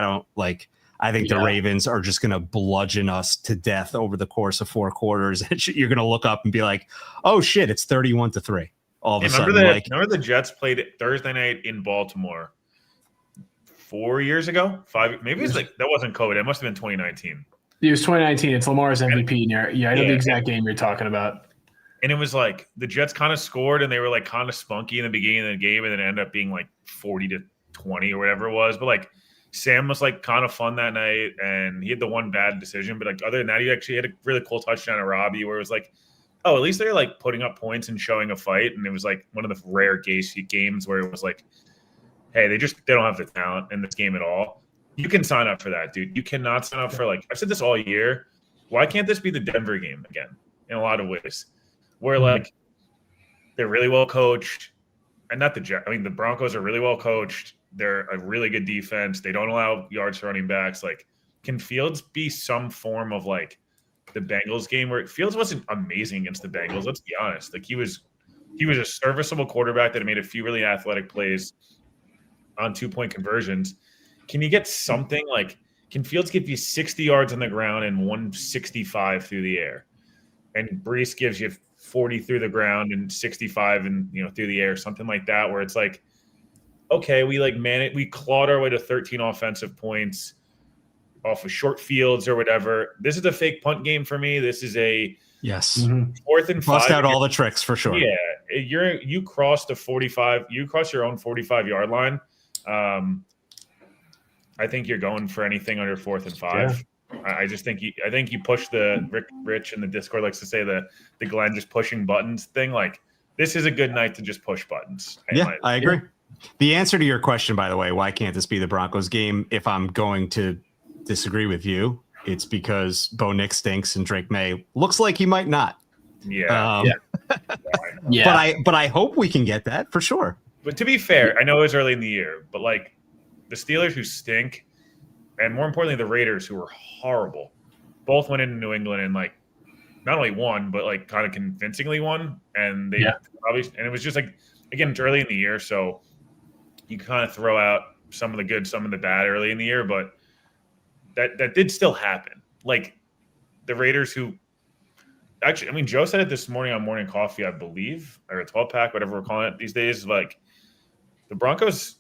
I think the Ravens are just going to bludgeon us to death over the course of 4 quarters. And you're going to look up and be like, oh shit, it's 31-3. All of a sudden. Remember the Jets played Thursday night in Baltimore 4 years ago? 5, maybe it's like, that wasn't COVID. It must have been 2019. It was 2019. It's Lamar's MVP. I know the exact game you're talking about. And it was like the Jets kind of scored, and they were like kind of spunky in the beginning of the game, and then it ended up being like 40-20 or whatever it was. But like, Sam was like kind of fun that night, and he had the one bad decision. But like, other than that, he actually had a really cool touchdown at Robbie, where it was like, oh, at least they're like putting up points and showing a fight. And it was like one of the rare games where it was like, hey, they don't have the talent in this game at all. You can sign up for that, dude. You cannot sign up for, like, I've said this all year. Why can't this be the Denver game again? In a lot of ways, where like They're really well coached. And not the Jets. I mean, the Broncos are really well coached. They're a really good defense. They don't allow yards to running backs. Like, can Fields be some form of like the Bengals game where Fields wasn't amazing against the Bengals? Let's be honest. Like, he was a serviceable quarterback that made a few really athletic plays on 2-point conversions. Can you get something like, can Fields give you 60 yards on the ground and 165 through the air? And Brees gives you 40 through the ground and 65 and through the air, something like that, where it's like, okay, we clawed our way to 13 offensive points off of short fields or whatever. This is a fake punt game for me. This is a 4th and 5. Bust out all the tricks for sure. Yeah, you crossed the 45. You cross your own 45-yard line. I think you're going for anything under 4th and 5. Yeah. I think you push the Rich in the Discord likes to say the Glenn just pushing buttons thing. Like, this is a good night to just push buttons. Yeah, I agree. The answer to your question, by the way, why can't this be the Broncos game? If I'm going to disagree with you, it's because Bo Nix stinks and Drake May looks like he might not. Yeah. Yeah. But I hope we can get that for sure. But to be fair, I know it was early in the year, but like the Steelers who stink, and more importantly, the Raiders who were horrible, both went into New England and like not only won, but like kind of convincingly won. And they and it was just like, again, it's early in the year, so you kind of throw out some of the good, some of the bad early in the year, but that did still happen. Like the Raiders who actually, I mean, Joe said it this morning on Morning Coffee, I believe, or a 12-pack, whatever we're calling it these days. Like the Broncos,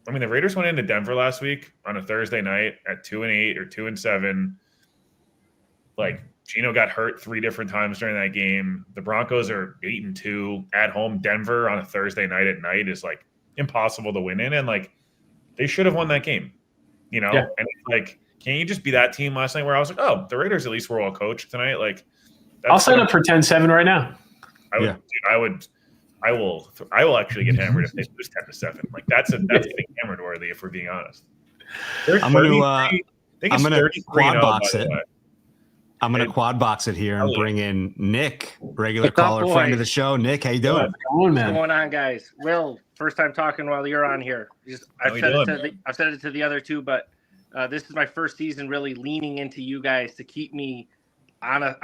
I mean, the Raiders went into Denver last week on a Thursday night at 2-8 or 2-7. Like Gino got hurt 3 different times during that game. The Broncos are 8-2 at home. Denver on a Thursday night at night is like impossible to win in, and like they should have won that game, And it's like, can you just be that team last night where I was like, oh, the Raiders at least were well coached tonight? Like, I'll sign up for 10-7 right now. I will actually get hammered if they lose 10-7. Like that's getting hammered worthy if we're being honest. I'm gonna quad box it. I'm gonna quad box it here and bring in Nick, regular caller, friend of the show. Nick, how you doing? What's going on, guys? Will, first time talking while you're on here. I've said it to the other two, but this is my first season really leaning into you guys to keep me on a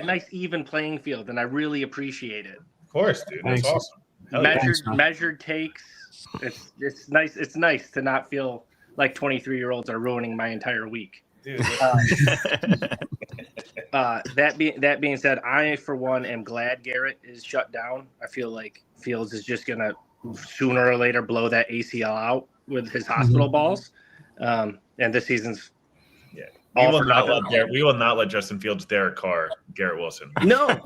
nice even playing field, and I really appreciate it. Of course, dude. That's awesome. Measured takes. It's nice. It's nice to not feel like 23-year-olds are ruining my entire week. Dude. That being said, I for one am glad Garrett is shut down. I feel like Fields is just gonna sooner or later blow that ACL out with his hospital balls. And this season's we will not let Justin Fields Derek Carr Garrett Wilson. No.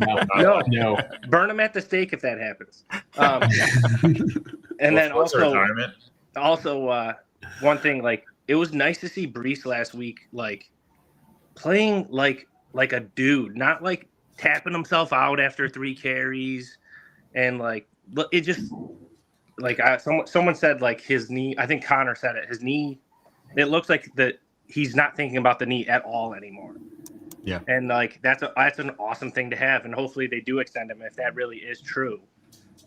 Burn him at the stake if that happens. And then also one thing, like it was nice to see Brees last week, like playing like a dude, not like tapping himself out after 3 carries, and like it just like someone said like his knee. I think Connor said it. His knee. It looks like that he's not thinking about the knee at all anymore. Yeah, and like that's an awesome thing to have, and hopefully they do extend him if that really is true.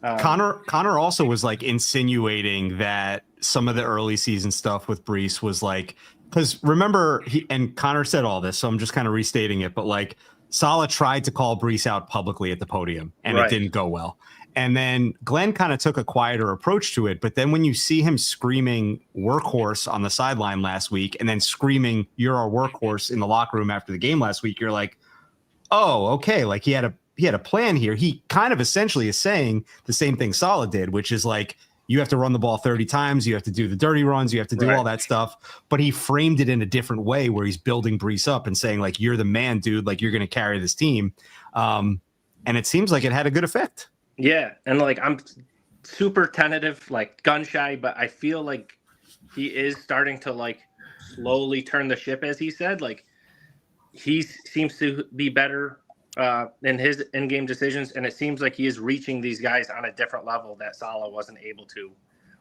Connor also was like insinuating that some of the early season stuff with Brees was like, because remember and Connor said all this, so I'm just kind of restating it, but like Saleh tried to call Brees out publicly at the podium and It didn't go well. And then Glenn kind of took a quieter approach to it. But then when you see him screaming workhorse on the sideline last week and then screaming you're our workhorse in the locker room after the game last week, you're like, oh, okay. Like he had a plan here. He kind of essentially is saying the same thing Saleh did, which is like, you have to run the ball 30 times. You have to do the dirty runs. You have to do all that stuff. But he framed it in a different way where he's building Brees up and saying like, you're the man, dude. Like you're going to carry this team. And it seems like it had a good effect. Yeah. And like, I'm super tentative, like gun shy, but I feel like he is starting to like slowly turn the ship, as he said. Like he seems to be better in his in-game decisions, and it seems like he is reaching these guys on a different level that Saleh wasn't able to.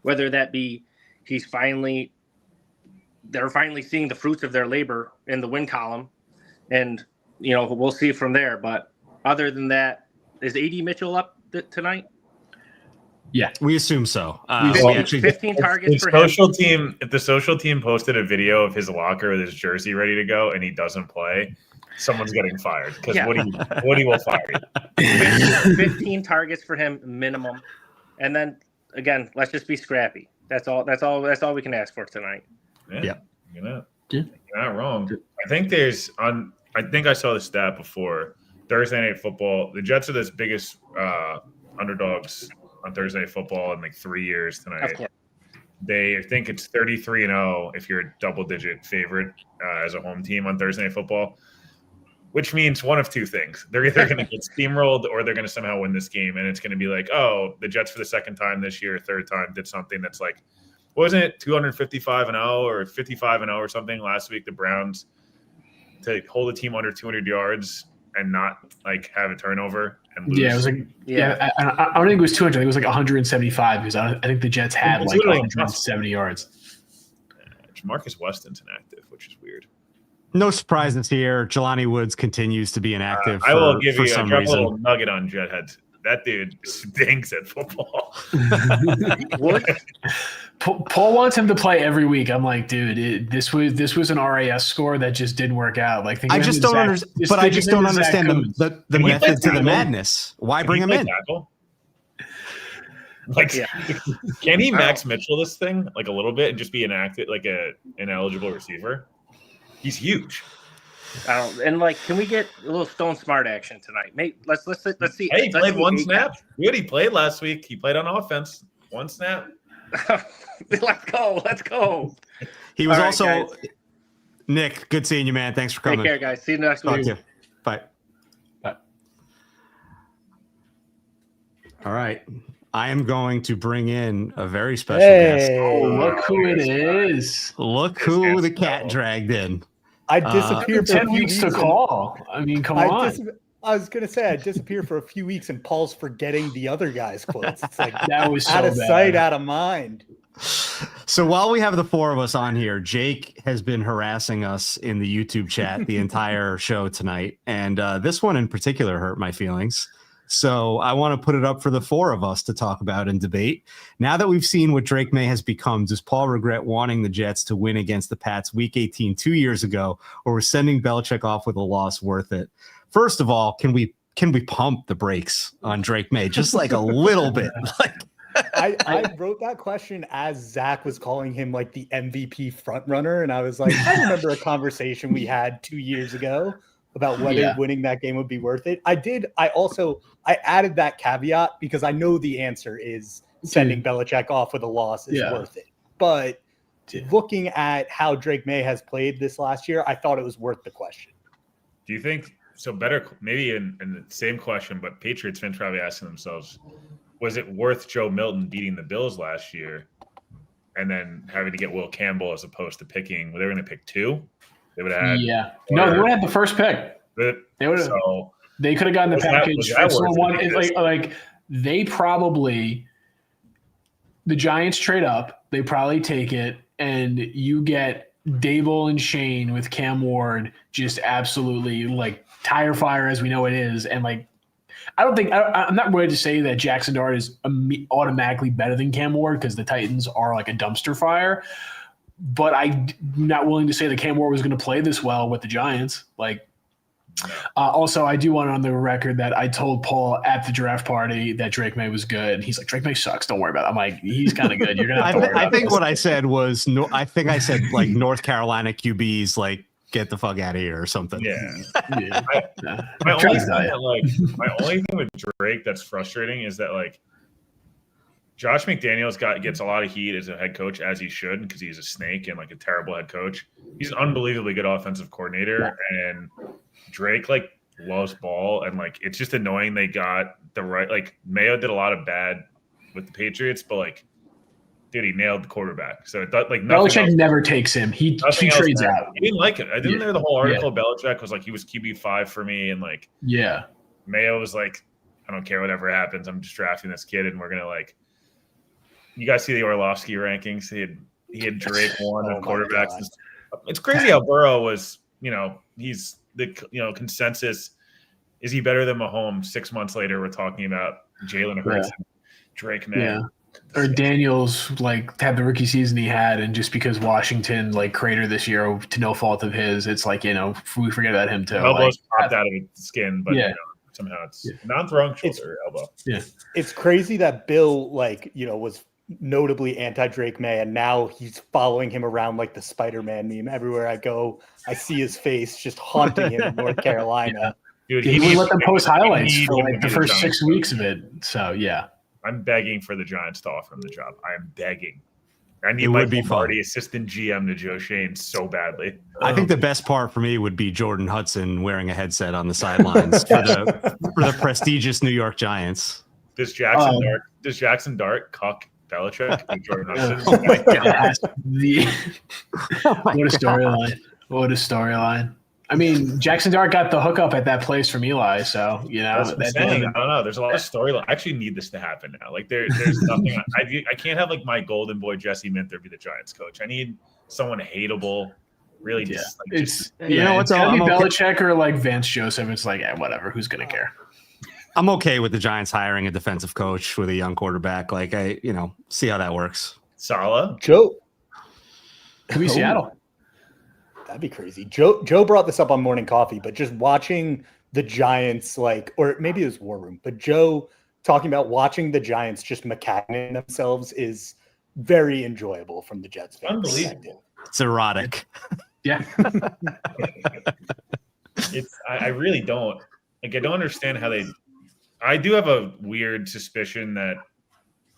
Whether that be they're finally seeing the fruits of their labor in the win column, and we'll see from there. But other than that, is AD Mitchell up tonight? Yeah, We assume so. We Actually, 15 targets for him. If the social team posted a video of his locker with his jersey ready to go and he doesn't play, someone's getting fired because Yeah. Woody will fire you. 15 targets for him minimum. And then again, let's just be scrappy. That's all we can ask for tonight. Yeah. You're not wrong. I think I saw the stat before. Thursday Night Football. The Jets are the biggest underdogs on Thursday Night Football in like 3 years tonight. Of course. I think it's 33-0 if you're a double-digit favorite as a home team on Thursday Night Football, which means one of two things. They're either going to get steamrolled or they're going to somehow win this game, and it's going to be like, oh, the Jets for the second time this year, third time, did something that's like, wasn't it 255-0 or 55-0 or something last week, the Browns, to hold a team under 200 yards and not like have a turnover and lose. Yeah, it was like I don't think it was 200. I think it was like 175 because I think the Jets had like 170 yards. Marcus Weston's inactive, which is weird. No surprises here. Jelani Woods continues to be inactive. I will give you some a reason. little nugget on JetHeads. That dude stinks at football. What? Paul wants him to play every week. I'm like, dude, this was an RAS score that just didn't work out. Like, I just don't understand. But I just don't understand the method to the madness. Why bring him in? Tackle? Like, can he Max Mitchell this thing like a little bit and just be inactive, like an ineligible receiver? He's huge. And like, can we get a little Stone Smart action tonight? Mate, let's see. Hey, he played one snap. Good, he played last week. He played on offense. One snap. Let's go. He was All right, also guys. Nick. Good seeing you, man. Thanks for coming. Take care, guys. See you next Talk week. to you. Bye. Bye. All right. I am going to bring in a very special guest. Oh, look who it is. Look who the cat dragged in. I disappeared for a 10 few weeks to call. I mean, come on. I was gonna say I disappeared for a few weeks, and Paul's forgetting the other guy's quotes. It's like That was so out of bad. sight, out of mind. So while we have the four of us on here, Jake has been harassing us in the YouTube chat the entire show tonight. And this one in particular hurt my feelings. So I want to put it up for the four of us to talk about and debate. Now that we've seen what Drake May has become, does Paul regret wanting the Jets to win against the Pats week 18 2 years ago, or was sending Belichick off with a loss worth it? First of all, can we pump the brakes on Drake May just like a little bit? Like, I wrote that question as Zach was calling him like the MVP front runner, and I was like, I remember a conversation we had 2 years ago about whether winning that game would be worth it. I added that caveat because I know the answer is sending Belichick off with a loss is worth it. But looking at how Drake May has played this last year, I thought it was worth the question. Do you think so? Better maybe in the same question, but Patriots fans probably asking themselves, was it worth Joe Milton beating the Bills last year and then having to get Will Campbell as opposed to picking? Well, they were going to pick two. They would have had No, they would have had the first pick. They would have. So, they could have gotten the package. They probably, the Giants trade up. They probably take it, and you get Dable and Shane with Cam Ward just absolutely like tire fire as we know it is, and like I'm not ready to say that Jackson Dart is automatically better than Cam Ward because the Titans are like a dumpster fire. But I'm not willing to say that Cam Ward was going to play this well with the Giants. Like, also, I do want on the record that I told Paul at the draft party that Drake May was good. He's like, Drake May sucks. Don't worry about it. I'm like, he's kind of good. You're gonna have to worry about I think this. what I said was like North Carolina QBs, like, get the fuck out of here or something. Yeah. My only thing with Drake that's frustrating is that like Josh McDaniels gets a lot of heat as a head coach, as he should, because he's a snake and like a terrible head coach. He's an unbelievably good offensive coordinator, and Drake like loves ball, and like it's just annoying they got the right. Like Mayo did a lot of bad with the Patriots, but like, dude, he nailed the quarterback. So it like Belichick never takes him. He trades out. He didn't like it. I didn't know the whole article. Belichick was like he was QB5 for me, and like Mayo was like, I don't care whatever happens. I'm just drafting this kid, and we're gonna like. You guys see the Orlovsky rankings? He had Drake one of quarterbacks. It's crazy how Burrow was. He's the consensus. Is he better than Mahomes? 6 months later, we're talking about Jalen Hurts. Drake May. Yeah. Or Daniels like had the rookie season he had, and just because Washington like cratered this year to no fault of his, it's like we forget about him too. Elbows popped out of his skin, but yeah. Somehow it's non-throwing shoulder elbow. Yeah, it's crazy that Bill was notably anti-Drake May, and now he's following him around like the Spider-Man meme. Everywhere I go, I see his face just haunting him in North Carolina. Dude, he would let them post highlights for like the first Giants 6 weeks of it. So yeah, I'm begging for the Giants to offer him the job. I am begging. I need It Mike would be Lombardi, assistant GM to Joe Shane, so badly. I think the best part for me would be Jordan Hudson wearing a headset on the sidelines for the prestigious New York Giants. Does Jackson Dart cuck Belichick and Jordan Hudson? Oh my god! What a storyline! What a storyline! I mean, Jackson Dart got the hookup at that place from Eli, so That's what I'm saying. I don't know. There's a lot of storyline. I actually need this to happen now. Like there's nothing. I can't have like my golden boy Jesse Minter be the Giants coach. I need someone hateable. Really, just it's what's gotta be I'm Belichick or like Vance Joseph. It's like whatever. Who's gonna care? I'm okay with the Giants hiring a defensive coach with a young quarterback. Like see how that works. Saleh. Joe. Could be Seattle. That'd be crazy. Joe brought this up on Morning Coffee, but just watching the Giants, or maybe it was War Room, but Joe talking about watching the Giants just McCanning themselves is very enjoyable from the Jets fan perspective. It's erotic. Yeah. I really don't. I don't understand how they. I do have a weird suspicion that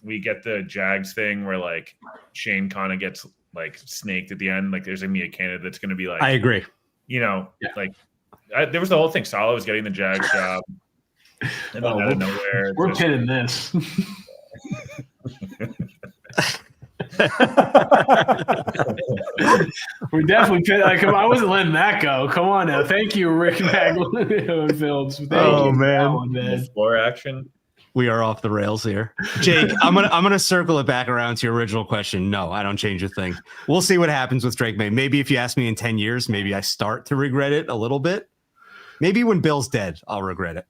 we get the Jags thing where like Shane kind of gets like snaked at the end. Like there's gonna be a candidate that's gonna be like. I agree. There was the whole thing. Saleh was getting the Jags job, and then out of nowhere, we're pinning this. We're definitely pinning. I wasn't letting that go. Come on now. Thank you, Rick Fields. man. Floor action. We are off the rails here. Jake, I'm gonna circle it back around to your original question. No, I don't change a thing. We'll see what happens with Drake May. Maybe if you ask me in 10 years, maybe I start to regret it a little bit. Maybe when Bill's dead, I'll regret it.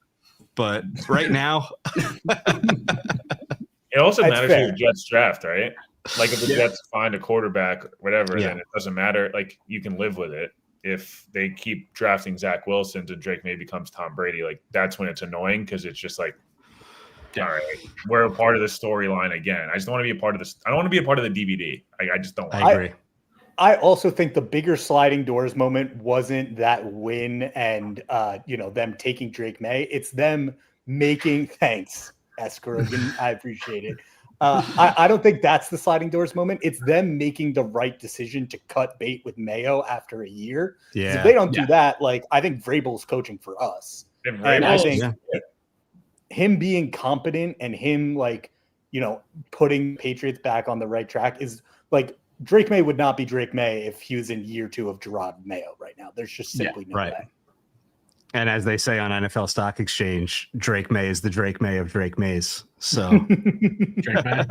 But right now, it also matters who your Jets draft, right? Like if the Jets find a quarterback, whatever, then it doesn't matter. Like you can live with it. If they keep drafting Zach Wilson and Drake May becomes Tom Brady, like that's when it's annoying because it's just like, all right, we're a part of the storyline again. I just don't want to be a part of this. I don't want to be a part of the DVD. I just don't. I agree. I also think the bigger sliding doors moment wasn't that win and them taking Drake May. It's them making thanks, Eskerogan. I appreciate it. I don't think that's the sliding doors moment. It's them making the right decision to cut bait with Mayo after a year. Yeah. If they don't do that, I think Vrabel's coaching for us. And I think him being competent and him putting Patriots back on the right track is Drake May would not be Drake May if he was in year 2 of Gerard Mayo right now. There's just simply no way. And as they say on NFL Stock Exchange, Drake May is the Drake May of Drake Mays. So, Drake May.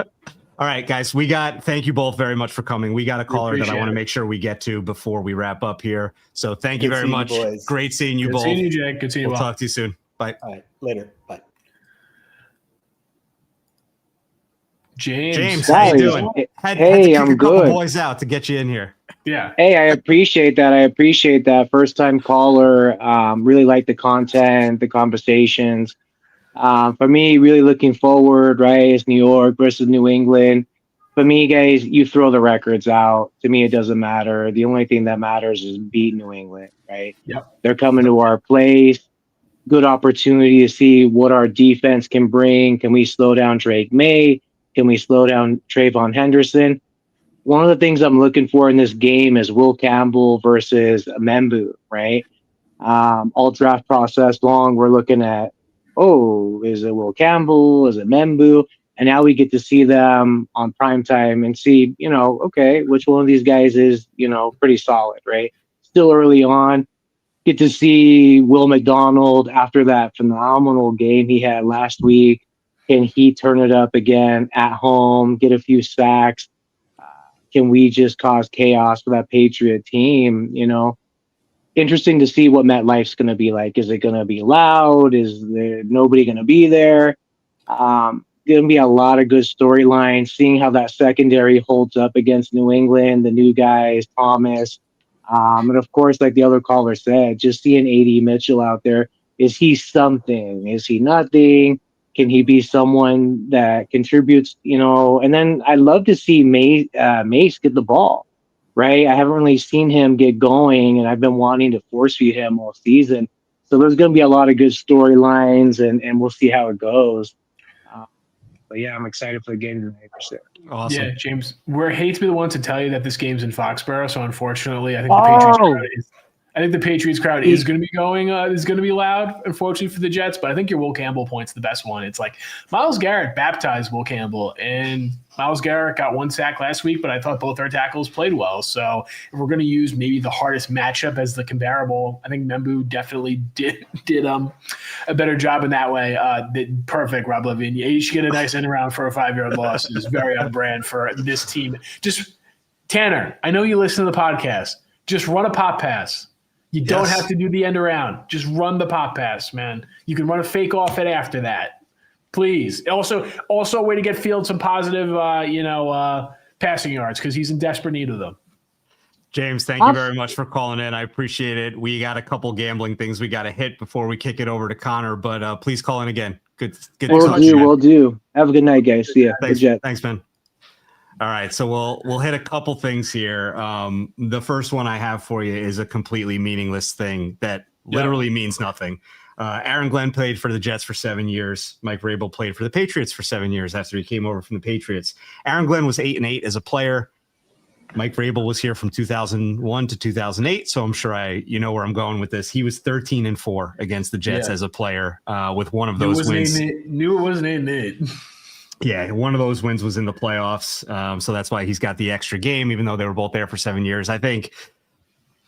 All right, guys, thank you both very much for coming. We got a caller that I want to make sure we get to before we wrap up here. So thank you very much. Great seeing you both. Good seeing you, Jake. Good seeing you. We'll talk to you soon. Bye. All right, later. Bye. James, how you doing? Had to kick I'm a couple good. boys out to get you in here. Yeah. Hey, I appreciate that. First time caller. Really like the content, the conversations. For me, really looking forward, right? It's New York versus New England. For me, guys, you throw the records out. To me, it doesn't matter. The only thing that matters is beat New England, right? Yep. They're coming to our place. Good opportunity to see what our defense can bring. Can we slow down Drake May? Can we slow down Trayvon Henderson? One of the things I'm looking for in this game is Will Campbell versus Membu, right? All draft process long, we're looking at, is it Will Campbell? Is it Membu? And now we get to see them on primetime and see, which one of these guys is, pretty solid, right? Still early on. Get to see Will McDonald after that phenomenal game he had last week. Can he turn it up again at home, get a few sacks? Can we just cause chaos for that Patriot team? Interesting to see what MetLife's going to be like. Is it going to be loud? Is there nobody going to be there? going to be a lot of good storylines, seeing how that secondary holds up against New England, the new guys, Thomas. And of course, like the other caller said, just seeing A.D. Mitchell out there. Is he something? Is he nothing? Can he be someone that contributes, And then I love to see Mace get the ball, right? I haven't really seen him get going, and I've been wanting to force feed him all season. So there's going to be a lot of good storylines, and we'll see how it goes. But yeah, I'm excited for the game tonight for sure. Awesome. Yeah, James, we hate to be the one to tell you that this game's in Foxborough, so unfortunately, I think the Patriots crowd is going to be going. Is going to be loud, unfortunately for the Jets. But I think your Will Campbell point's the best one. It's like Myles Garrett baptized Will Campbell, and Myles Garrett got 1 sack last week. But I thought both our tackles played well. So if we're going to use maybe the hardest matchup as the comparable, I think Membu definitely did a better job in that way. Perfect, Rob Levine. You should get a nice end around for a 5-yard loss. It's very on brand for this team. Just Tanner, I know you listen to the podcast. Just run a pop pass. You don't have to do the end around. Just run the pop pass, man. You can run a fake off it after that. Please. Also a way to get Fields some positive, passing yards because he's in desperate need of them. James, thank you very much for calling in. I appreciate it. We got a couple gambling things we got to hit before we kick it over to Connor, but please call in again. Good. We'll do. Have a good night, guys. See ya. Thanks, man. All right, so we'll hit a couple things here. The first one I have for you is a completely meaningless thing that literally means nothing. Aaron Glenn played for the Jets for 7 years. Mike Vrabel played for the Patriots for 7 years after he came over from the Patriots. Aaron Glenn was 8-8 as a player. Mike Vrabel was here from 2001 to 2008, so I'm sure you know where I'm going with this. He was 13-4 against the Jets as a player with one of those wins. Knew it wasn't 8-8. Yeah, one of those wins was in the playoffs. So that's why he's got the extra game, even though they were both there for 7 years. I think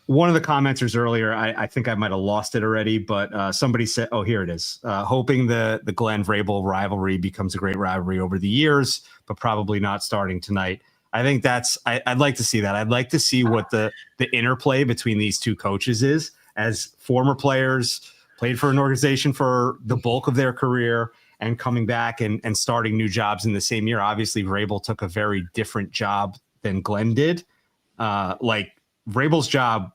one of the commenters earlier, I think I might have lost it already, but somebody said, here it is. Hoping the Glenn Vrabel rivalry becomes a great rivalry over the years, but probably not starting tonight. I think I'd like to see that. I'd like to see what the interplay between these two coaches is as former players, played for an organization for the bulk of their career, and coming back and starting new jobs in the same year. Obviously, Vrabel took a very different job than Glenn did. Like Vrabel's job,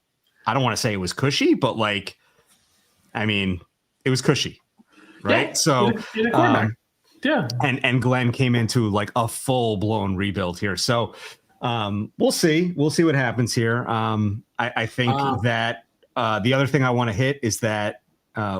I don't want to say it was cushy, but it was cushy, right? Yeah, so, yeah. And Glenn came into like a full blown rebuild here. So we'll see what happens here. I think that the other thing I want to hit is that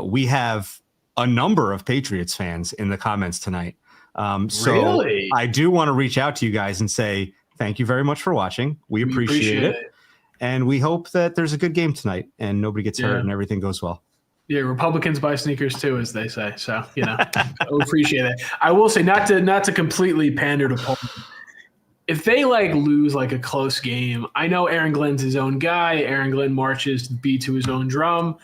we have a number of Patriots fans in the comments tonight. So really? I do want to reach out to you guys and say thank you very much for watching. We appreciate it. And we hope that there's a good game tonight and nobody gets hurt and everything goes well. Yeah, Republicans buy sneakers too, as they say. So, I appreciate it. I will say not to completely pander to Paul. If they lose a close game, I know Aaron Glenn's his own guy. Aaron Glenn marches to beat to his own drum.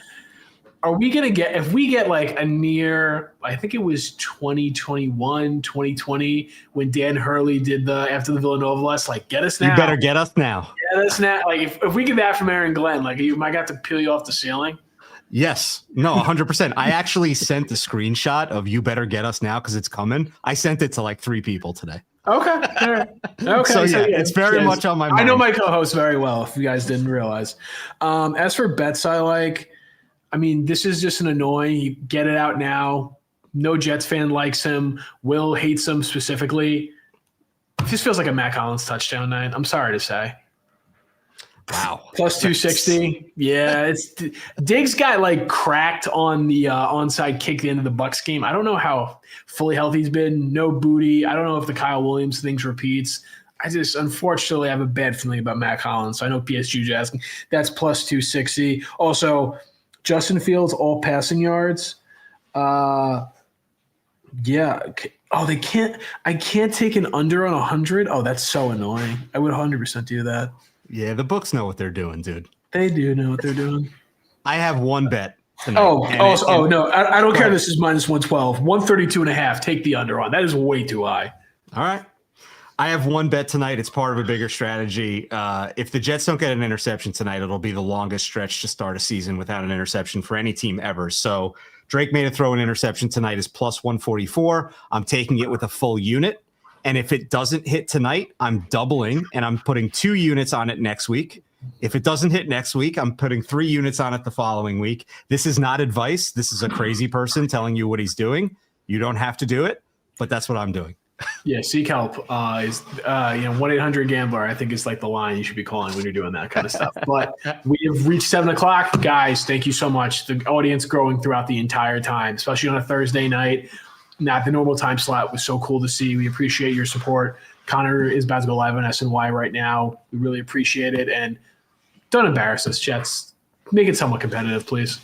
Are we going to get – if we get a near – I think it was 2021, 2020 when Dan Hurley did after the Villanova loss, get us now. You better get us now. Get us now. If we get that from Aaron Glenn, you might have to peel you off the ceiling. Yes. No, 100%. I actually sent the screenshot of you better get us now because it's coming. I sent it to 3 people today. Okay. All right. Okay. So it's very much on my mind. I know my co-host very well, if you guys didn't realize. As for bets this is just an annoying. Get it out now. No Jets fan likes him. Will hates him specifically. This feels like a Matt Collins touchdown night. I'm sorry to say. Wow. Plus 260. Yeah, Diggs got cracked on the onside kick at the end of the Bucs game. I don't know how fully healthy he's been. No booty. I don't know if the Kyle Williams thing repeats. I just unfortunately have a bad feeling about Matt Collins. So I know PSG is asking. That's plus 260. Also, Justin Fields, all passing yards. Yeah. Oh, they can't. I can't take an under on 100. Oh, that's so annoying. I would 100% do that. Yeah, the books know what they're doing, dude. They do know what they're doing. I have one bet tonight. No. I don't care. This is minus 112. 132.5. Take the under on. That is way too high. All right. I have one bet tonight. It's part of a bigger strategy. If the Jets don't get an interception tonight, it'll be the longest stretch to start a season without an interception for any team ever. So Drake May to throw an interception tonight is plus 144. I'm taking it with a full unit. And if it doesn't hit tonight, I'm doubling and I'm putting 2 units on it next week. If it doesn't hit next week, I'm putting 3 units on it the following week. This is not advice. This is a crazy person telling you what he's doing. You don't have to do it, but that's what I'm doing. Yeah, seek help is 1-800-GAMBLER. I think is like the line you should be calling when you're doing that kind of stuff. But we have reached 7:00, guys. Thank you so much. The audience growing throughout the entire time, especially on a Thursday night, not the normal time slot. It was so cool to see. We appreciate your support. Connor is about to go live on SNY right now. We really appreciate it, and don't embarrass us, Jets. Make it somewhat competitive, please.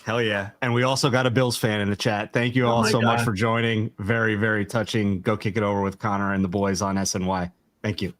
Hell yeah. And we also got a Bills fan in the chat. Thank you all so much for joining. Very, very touching. Go kick it over with Connor and the boys on SNY. Thank you.